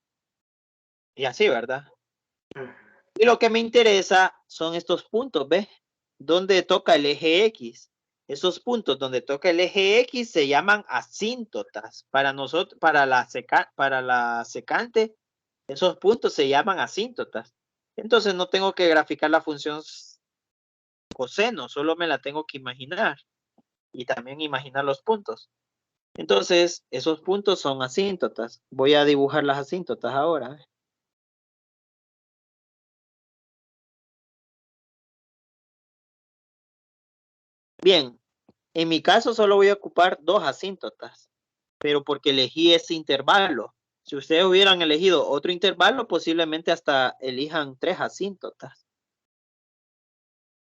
y así, ¿verdad? Y lo que me interesa son estos puntos, ¿ves? donde toca el eje X. Esos puntos donde toca el eje X se llaman asíntotas. Para nosotros, para la secante, esos puntos se llaman asíntotas. Entonces no tengo que graficar la función coseno, solo me la tengo que imaginar. Y también imaginar los puntos. Entonces, esos puntos son asíntotas. Voy a dibujar las asíntotas ahora. Bien, en mi caso solo voy a ocupar 2 asíntotas, pero porque elegí ese intervalo. Si ustedes hubieran elegido otro intervalo, posiblemente hasta elijan 3 asíntotas.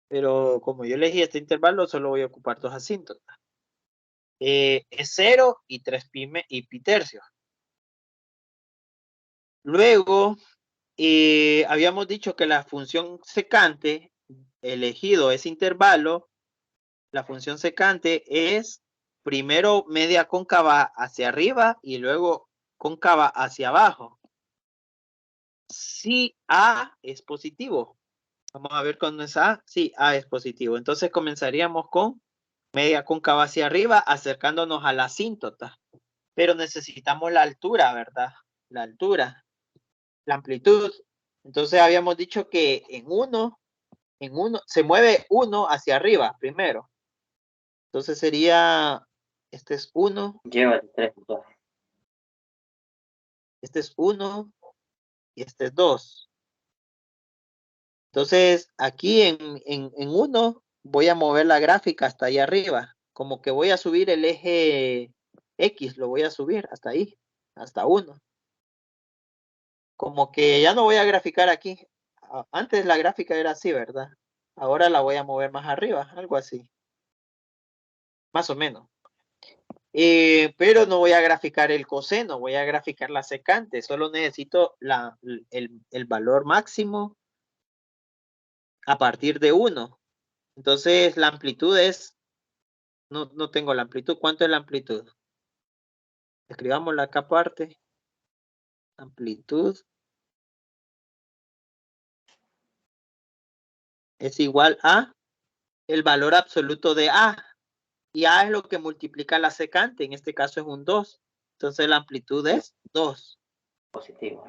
Pero como yo elegí este intervalo, solo voy a ocupar 2 asíntotas. Es 0 y 3 pi tercios. Luego, habíamos dicho que la función secante, elegido ese intervalo, la función secante es primero media cóncava hacia arriba y luego cóncava hacia abajo. Si A es positivo. Vamos a ver cuándo es A. Sí, A es positivo. Entonces comenzaríamos con media cóncava hacia arriba, acercándonos a la asíntota. Pero necesitamos la altura, ¿verdad? La altura, la amplitud. Entonces habíamos dicho que en uno se mueve 1 hacia arriba primero. Entonces sería, este es 1, Llévate 3, 2. este es 1 y este es 2. Entonces aquí en 1 voy a mover la gráfica hasta ahí arriba. Como que voy a subir el eje X, lo voy a subir hasta ahí, hasta 1. Como que ya no voy a graficar aquí. Antes la gráfica era así, ¿verdad? Ahora la voy a mover más arriba, algo así. Más o menos. Pero no voy a graficar el coseno, voy a graficar la secante. Solo necesito el valor máximo a partir de 1. Entonces la amplitud es, no tengo la amplitud. ¿Cuánto es la amplitud? Escribámosla acá aparte. Amplitud es igual a el valor absoluto de A. Y A es lo que multiplica la secante. En este caso es un 2. Entonces la amplitud es 2. Positivo.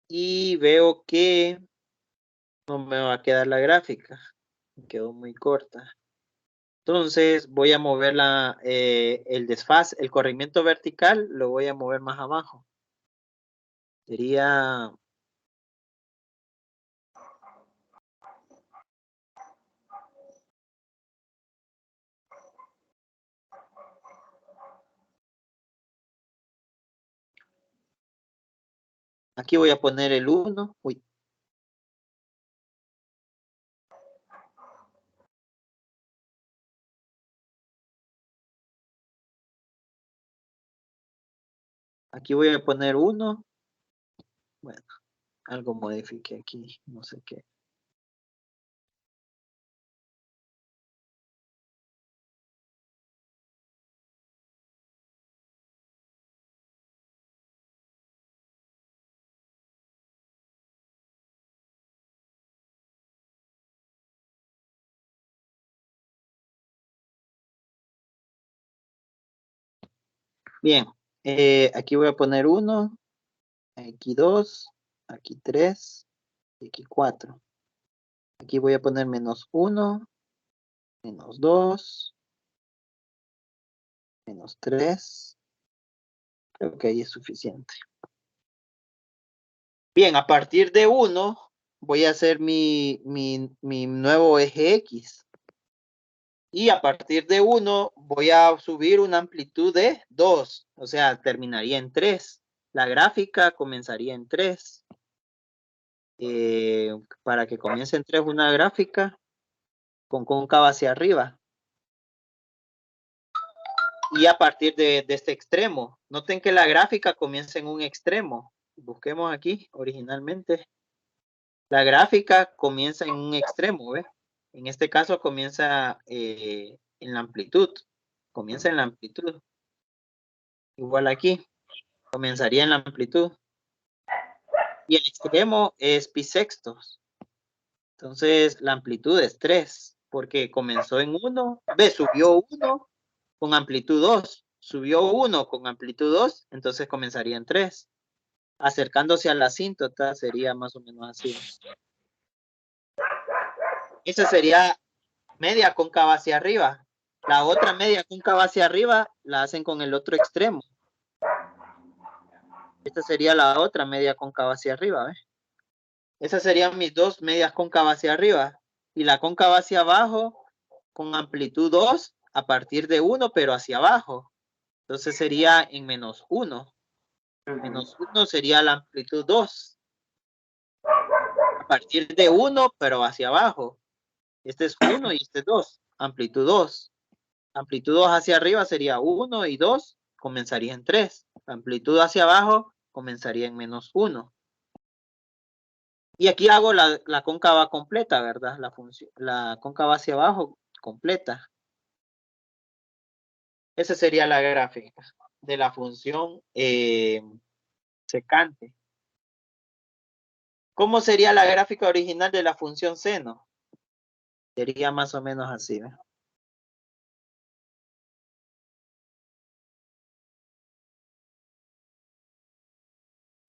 Y veo que no me va a quedar la gráfica. Me quedó muy corta. Entonces voy a mover el desfase, el corrimiento vertical, lo voy a mover más abajo. Sería... Aquí voy a poner el 1. Uy. Aquí voy a poner 1. Bueno, algo modifique aquí, no sé qué. Bien, aquí voy a poner 1, aquí 2, aquí 3, y aquí 4. Aquí voy a poner menos 1, menos 2, menos 3. Creo que ahí es suficiente. Bien, a partir de 1 voy a hacer mi nuevo eje X. Y a partir de 1 voy a subir una amplitud de 2. O sea, terminaría en 3. La gráfica comenzaría en 3. Para que comience en 3 una gráfica con cóncava hacia arriba. Y a partir de este extremo. Noten que la gráfica comienza en un extremo. Busquemos aquí originalmente. La gráfica comienza en un extremo, ¿ve? En este caso comienza en la amplitud. Comienza en la amplitud. Igual aquí. Comenzaría en la amplitud. Y el extremo es pi sextos. Entonces, la amplitud es 3, porque comenzó en 1, B subió 1 con amplitud 2, subió 1 con amplitud 2, entonces comenzaría en 3. Acercándose a la asíntota sería más o menos así. Esa sería media cóncava hacia arriba. La otra media cóncava hacia arriba la hacen con el otro extremo. Esta sería la otra media cóncava hacia arriba, ¿ves? Esas serían mis dos medias cóncavas hacia arriba. Y la cóncava hacia abajo con amplitud 2 a partir de 1, pero hacia abajo. Entonces sería en menos 1. Menos 1 sería la amplitud 2. A partir de 1, pero hacia abajo. Este es 1 y este es 2. Amplitud 2. Amplitud 2 hacia arriba sería 1 y 2. Comenzaría en 3. Amplitud hacia abajo comenzaría en menos 1. Y aquí hago la cóncava completa, ¿verdad? La cóncava hacia abajo completa. Esa sería la gráfica de la función secante. ¿Cómo sería la gráfica original de la función seno? Sería más o menos así, ¿eh?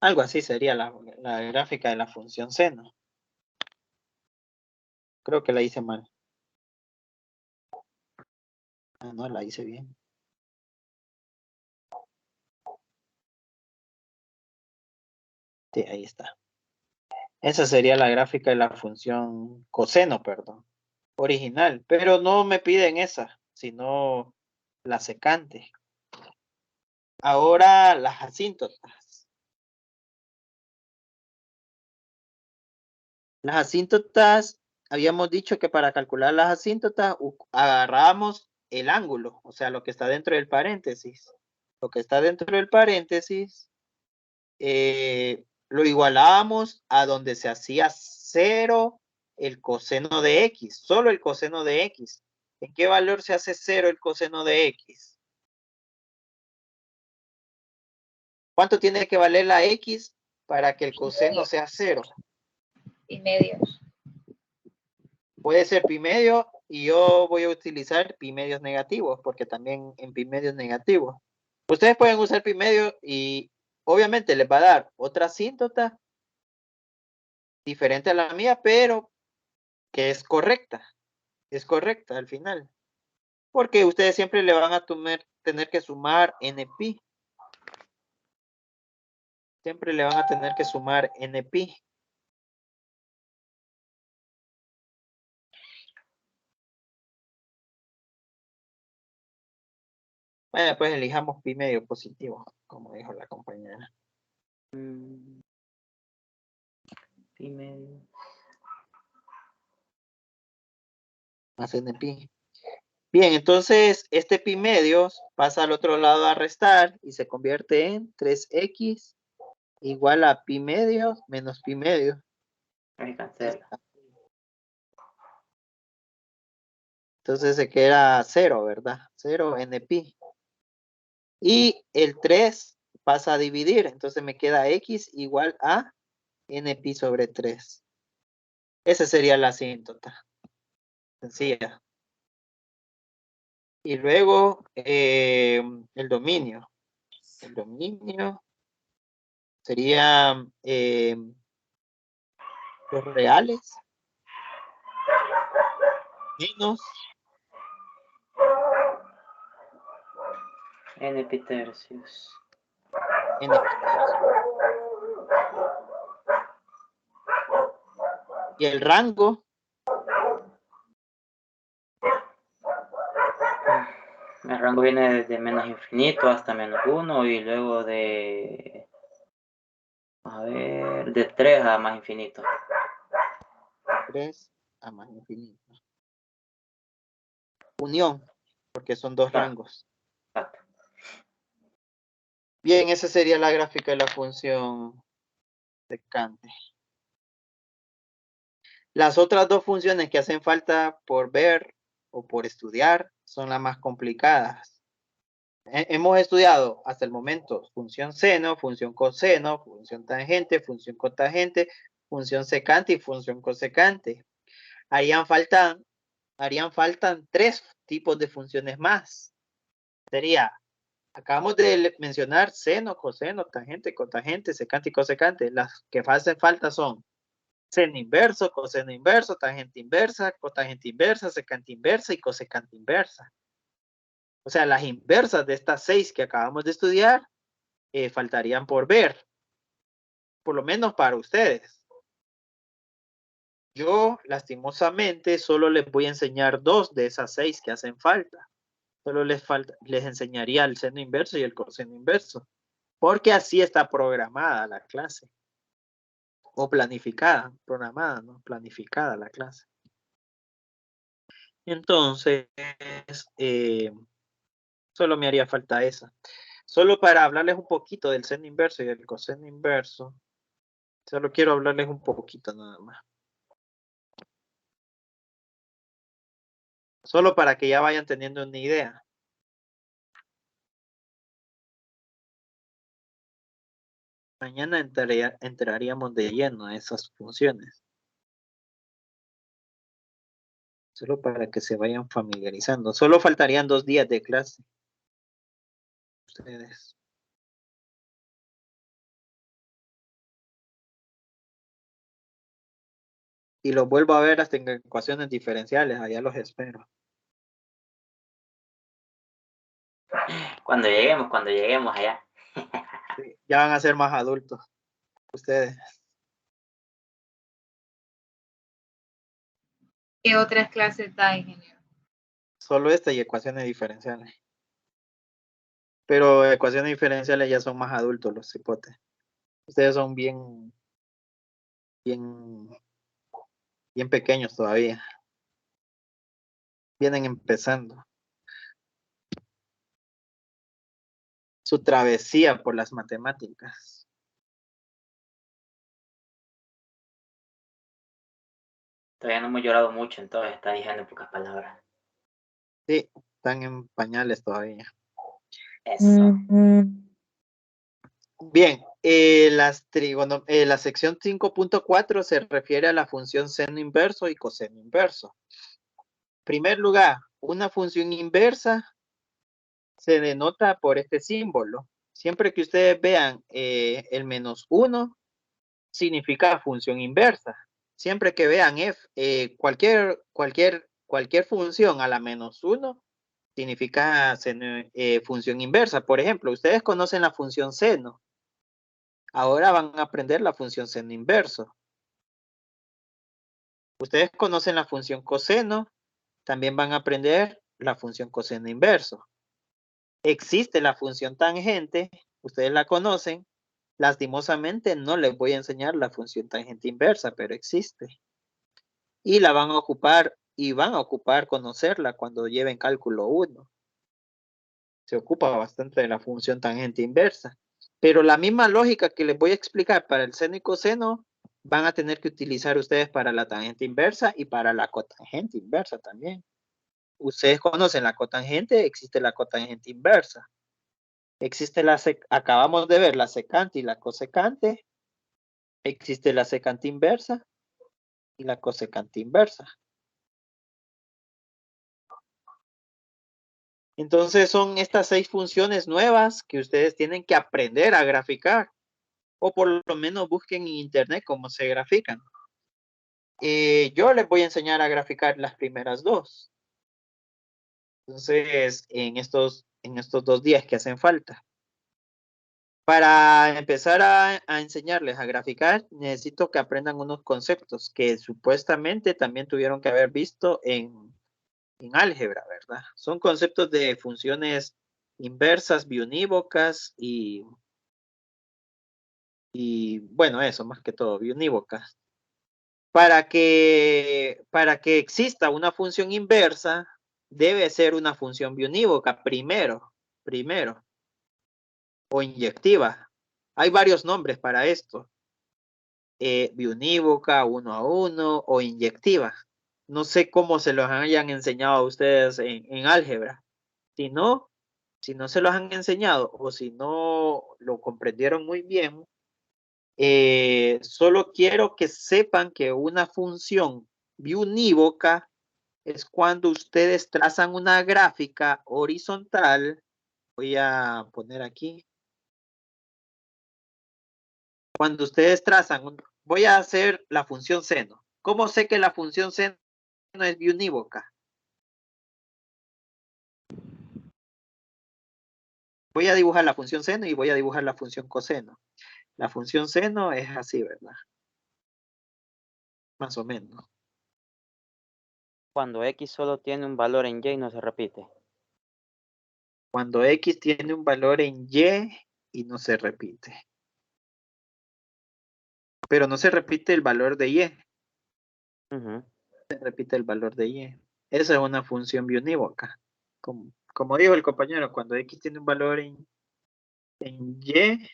Algo así sería la gráfica de la función seno. Creo que la hice mal. Ah, no, la hice bien. Sí, ahí está. Esa sería la gráfica de la función coseno, perdón. Original. Pero no me piden esa, sino la secante. Ahora las asíntotas. Las asíntotas, habíamos dicho que para calcular las asíntotas agarramos el ángulo, o sea, lo que está dentro del paréntesis. Lo que está dentro del paréntesis lo igualábamos a donde se hacía 0 el coseno de x, solo el coseno de x. ¿En qué valor se hace 0 el coseno de x? ¿Cuánto tiene que valer la x para que el coseno sea 0? Y medios. Puede ser pi medio y yo voy a utilizar pi medios negativos porque también en pi medios negativos. Ustedes pueden usar pi medio y obviamente les va a dar otra asíntota diferente a la mía, pero que es correcta al final. Porque ustedes siempre le van a tener que sumar NP. Siempre le van a tener que sumar NP. Bueno, pues elijamos pi medio positivo, como dijo la compañera. Pi medio. Más NP. Bien, entonces este pi medios pasa al otro lado a restar y se convierte en 3x igual a pi medios menos pi medios. Ahí cancela. Entonces se queda 0, ¿verdad? 0 NP. Y el 3 pasa a dividir, entonces me queda x igual a NP sobre 3. Esa sería la asíntota. Sencilla. Y luego el dominio. El dominio sería los reales menos NP tercios. NP. Y el rango El rango viene desde menos infinito hasta menos 1 y luego de 3 a más infinito. 3 a más infinito. Unión, porque son dos rangos. Exacto. Bien, esa sería la gráfica de la función secante. Las otras dos funciones que hacen falta por ver o por estudiar son las más complicadas. Hemos estudiado hasta el momento función seno, función coseno, función tangente, función cotangente, función secante y función cosecante. harían falta 3 tipos de funciones más. Sería, acabamos de mencionar seno, coseno, tangente, cotangente, secante y cosecante. Las que hacen falta son seno inverso, coseno inverso, tangente inversa, cotangente inversa, secante inversa y cosecante inversa. O sea, las inversas de estas 6 que acabamos de estudiar faltarían por ver, por lo menos para ustedes. Yo, lastimosamente, solo les voy a enseñar 2 de esas 6 que hacen falta. Solo les enseñaría el seno inverso y el coseno inverso, porque así está programada la clase. O planificada, programada, ¿no? Planificada la clase. Entonces, solo me haría falta esa. Solo para hablarles un poquito del seno inverso y del coseno inverso, solo quiero hablarles un poquito nada más. Solo para que ya vayan teniendo una idea. Mañana entraríamos de lleno a esas funciones. Solo para que se vayan familiarizando. Solo faltarían 2 días de clase. Ustedes. Y los vuelvo a ver hasta en ecuaciones diferenciales. Allá los espero. Cuando lleguemos allá. Sí, ya van a ser más adultos. Ustedes. ¿Qué otras clases da, ingeniero? Solo esta y ecuaciones diferenciales. Pero ecuaciones diferenciales ya son más adultos los cipotes. Ustedes son bien pequeños todavía. Vienen empezando su travesía por las matemáticas. Todavía no hemos llorado mucho, entonces está diciendo en pocas palabras. Sí, están en pañales todavía. Eso. Bien, la sección 5.4 se refiere a la función seno inverso y coseno inverso. En primer lugar, una función inversa se denota por este símbolo. Siempre que ustedes vean el -1, significa función inversa. Siempre que vean cualquier función a la -1, significa función inversa. Por ejemplo, ustedes conocen la función seno. Ahora van a aprender la función seno inverso. Ustedes conocen la función coseno, también van a aprender la función coseno inverso. Existe la función tangente, ustedes la conocen. Lastimosamente no les voy a enseñar la función tangente inversa, pero existe. Y la van a ocupar, conocerla cuando lleven cálculo 1. Se ocupa bastante de la función tangente inversa. Pero la misma lógica que les voy a explicar para el seno y coseno, van a tener que utilizar ustedes para la tangente inversa y para la cotangente inversa también. Ustedes conocen la cotangente, existe la cotangente inversa. Existe acabamos de ver la secante y la cosecante. Existe la secante inversa y la cosecante inversa. Entonces son estas 6 funciones nuevas que ustedes tienen que aprender a graficar. O por lo menos busquen en internet cómo se grafican. Yo les voy a enseñar a graficar las primeras 2. Entonces, en estos 2 días que hacen falta. Para empezar a enseñarles a graficar, necesito que aprendan unos conceptos que supuestamente también tuvieron que haber visto en álgebra, ¿verdad? Son conceptos de funciones inversas, biunívocas y bueno, eso más que todo, biunívocas. Para que exista una función inversa, debe ser una función biunívoca primero, o inyectiva. Hay varios nombres para esto. Biunívoca, 1 a 1 o inyectiva. No sé cómo se los hayan enseñado a ustedes en álgebra. Si no se los han enseñado o si no lo comprendieron muy bien, solo quiero que sepan que una función biunívoca es cuando ustedes trazan una gráfica horizontal. Voy a poner aquí. Cuando ustedes trazan, voy a hacer la función seno. ¿Cómo sé que la función seno es biunívoca? Voy a dibujar la función seno y voy a dibujar la función coseno. La función seno es así, ¿verdad? Más o menos. Cuando X solo tiene un valor en Y y no se repite. Cuando X tiene un valor en Y no se repite. Pero no se repite el valor de Y. Se repite el valor de Y. Esa es una función biunívoca. Como dijo el compañero, cuando X tiene un valor en Y.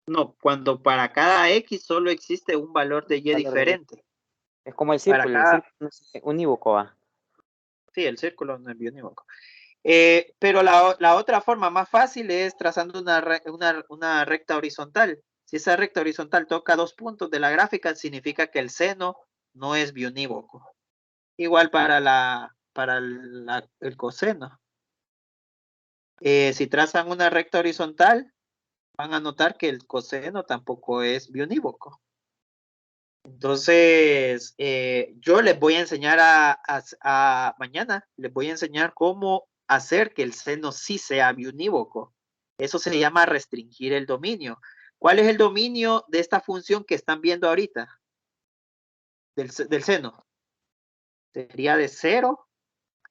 No, cuando para cada X solo existe un valor de Y diferente. Es como el Para círculo, cada- el círculo es unívoco, ¿va? Sí, el círculo no es biunívoco. Pero la otra forma más fácil es trazando una recta horizontal. Si esa recta horizontal toca 2 puntos de la gráfica, significa que el seno no es biunívoco. Igual para el coseno. Si trazan una recta horizontal, van a notar que el coseno tampoco es biunívoco. Entonces, yo les voy a enseñar mañana, les voy a enseñar cómo hacer que el seno sí sea biunívoco. Eso se llama restringir el dominio. ¿Cuál es el dominio de esta función que están viendo ahorita? Del seno. Sería de 0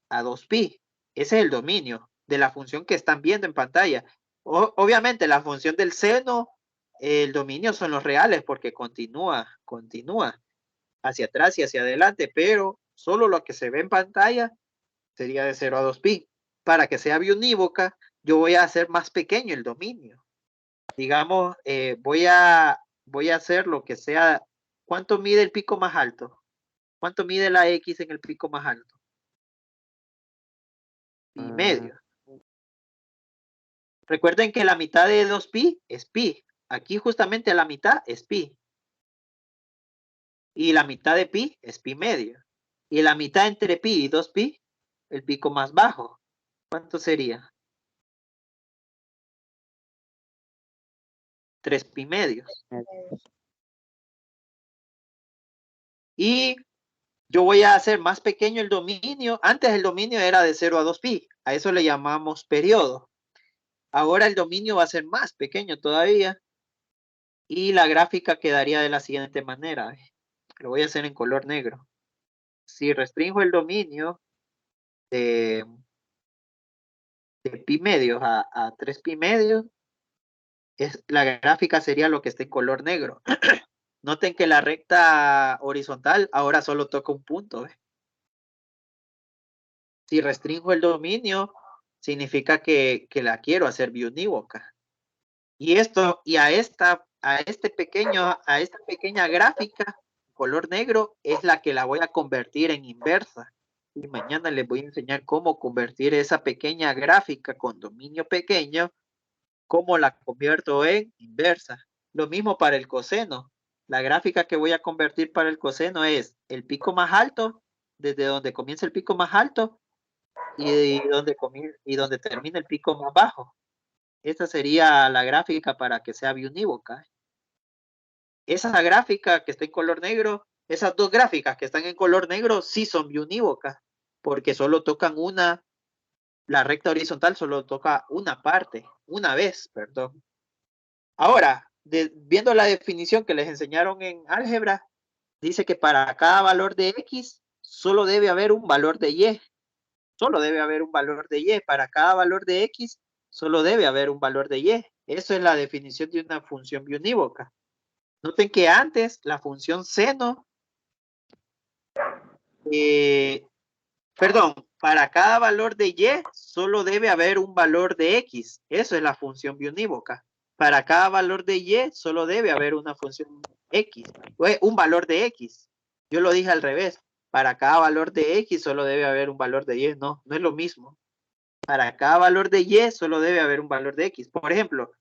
a 2pi. Ese es el dominio de la función que están viendo en pantalla. Obviamente, la función del seno, el dominio son los reales porque continúa hacia atrás y hacia adelante, pero solo lo que se ve en pantalla sería de 0 a 2pi. Para que sea biunívoca, yo voy a hacer más pequeño el dominio. Digamos, voy a hacer lo que sea. ¿Cuánto mide el pico más alto? ¿Cuánto mide la X en el pico más alto? Pi medio. Recuerden que la mitad de 2pi es pi. Aquí justamente la mitad es pi. Y la mitad de pi es pi medio. Y la mitad entre pi y 2pi, el pico más bajo. ¿Cuánto sería? 3pi medios. Y yo voy a hacer más pequeño el dominio. Antes el dominio era de 0 a 2pi. A eso le llamamos periodo. Ahora el dominio va a ser más pequeño todavía. Y la gráfica quedaría de la siguiente manera. Lo voy a hacer en color negro. Si restringo el dominio de pi medios a 3pi medios, la gráfica sería lo que está en color negro. Noten que la recta horizontal ahora solo toca un punto. Si restringo el dominio, significa que la quiero hacer biunívoca. Y a esta pequeña gráfica, color negro, es la que la voy a convertir en inversa. Y mañana les voy a enseñar cómo convertir esa pequeña gráfica con dominio pequeño, cómo la convierto en inversa. Lo mismo para el coseno. La gráfica que voy a convertir para el coseno es el pico más alto, desde donde comienza el pico más alto, y donde termina el pico más bajo. Esta sería la gráfica para que sea biunívoca. Esa gráfica que está en color negro, esas dos gráficas que están en color negro sí son biunívocas, porque solo tocan la recta horizontal solo toca una vez, perdón. Ahora, viendo la definición que les enseñaron en álgebra, dice que para cada valor de X solo debe haber un valor de Y. Solo debe haber un valor de Y. Para cada valor de X, solo debe haber un valor de Y. Eso es la definición de una función biunívoca. Noten que antes la función seno, para cada valor de Y, solo debe haber un valor de X. Eso es la función biunívoca. Para cada valor de Y, solo debe haber una función X. Un valor de X. Yo lo dije al revés. Para cada valor de X solo debe haber un valor de Y. No, no es lo mismo. Para cada valor de Y solo debe haber un valor de X. Por ejemplo,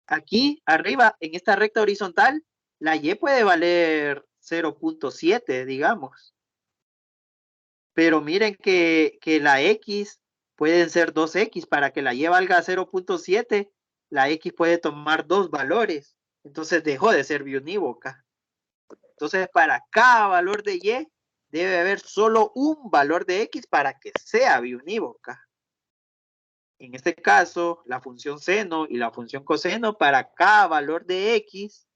aquí arriba en esta recta horizontal, la Y puede valer 0.7, digamos. Pero miren que la X pueden ser 2X. Para que la Y valga 0.7, la X puede tomar dos valores. Entonces dejó de ser biunívoca. Entonces para cada valor de Y debe haber solo un valor de X para que sea biunívoca. En este caso, la función seno y la función coseno, para cada valor de X,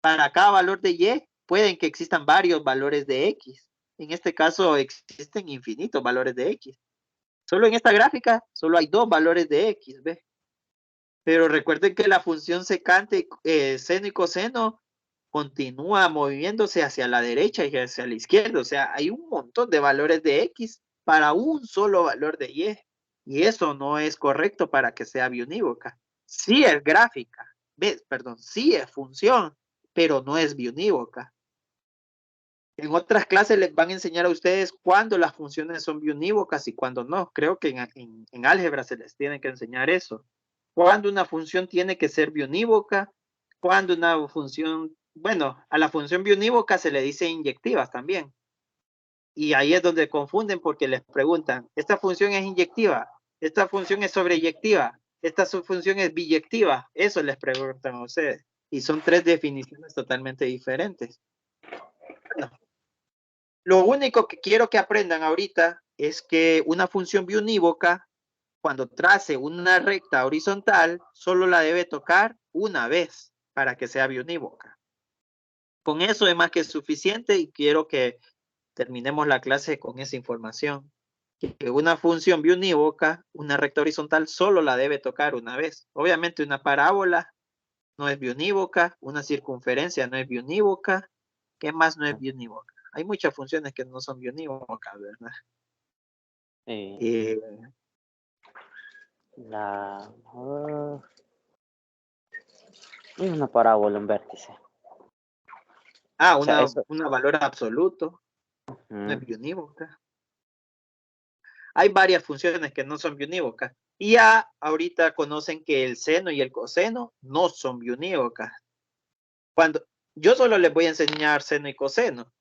para cada valor de Y, pueden que existan varios valores de X. En este caso, existen infinitos valores de X. Solo en esta gráfica, solo hay dos valores de X, ¿ve? Pero recuerden que la función secante, seno y coseno, continúa moviéndose hacia la derecha y hacia la izquierda. O sea, hay un montón de valores de X para un solo valor de Y. Y eso no es correcto para que sea biunívoca. Sí es gráfica, ¿ves? Perdón, sí es función, pero no es biunívoca. En otras clases les van a enseñar a ustedes cuándo las funciones son biunívocas y cuándo no. Creo que en álgebra se les tiene que enseñar eso. Cuándo una función tiene que ser biunívoca, cuándo una función, bueno, a la función biunívoca se le dice inyectivas también. Y ahí es donde confunden porque les preguntan, ¿esta función es inyectiva? ¿Esta función es sobreyectiva? ¿Esta función es biyectiva? Eso les preguntan a ustedes. Y son tres definiciones totalmente diferentes. Bueno, lo único que quiero que aprendan ahorita es que una función biunívoca, cuando trace una recta horizontal, solo la debe tocar una vez para que sea biunívoca. Con eso es más que suficiente y quiero que terminemos la clase con esa información. Que una función biunívoca, una recta horizontal, solo la debe tocar una vez. Obviamente una parábola no es biunívoca, una circunferencia no es biunívoca. ¿Qué más no es biunívoca? Hay muchas funciones que no son biunívocas, ¿verdad? Es una parábola, un vértice. O sea, una valor absoluto, no es Ujú. biunívoca. Hay varias funciones que no son biunívocas. Y ya ahorita conocen que el seno y el coseno no son biunívocas. Cuando yo solo les voy a enseñar seno y coseno,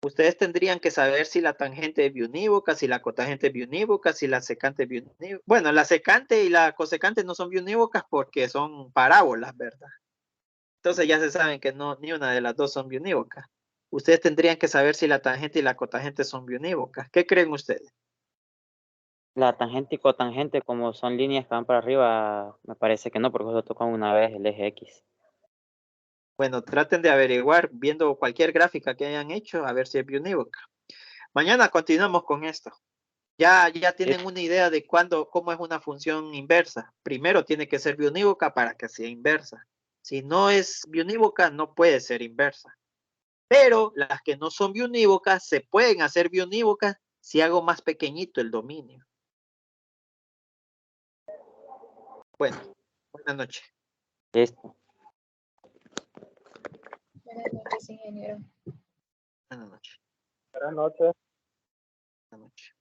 ustedes tendrían que saber si la tangente es biunívoca, si la cotangente es biunívoca, si la secante es biunívoca. Bueno, la secante y la cosecante no son biunívocas porque son parábolas, ¿verdad? Entonces ya se saben que no, ni una de las dos son biunívocas. Ustedes tendrían que saber si la tangente y la cotangente son biunívocas. ¿Qué creen ustedes? La tangente y cotangente, como son líneas que van para arriba, me parece que no, porque solo tocan una vez el eje X. Bueno, traten de averiguar viendo cualquier gráfica que hayan hecho, a ver si es biunívoca. Mañana continuamos con esto. Ya tienen una idea de cómo es una función inversa. Primero tiene que ser biunívoca para que sea inversa. Si no es biunívoca, no puede ser inversa. Pero las que no son biunívocas se pueden hacer biunívocas si hago más pequeñito el dominio. Bueno, buenas noches. Listo. Buenas noches, ingeniero. Buenas noches. Buenas noches. Buenas noches.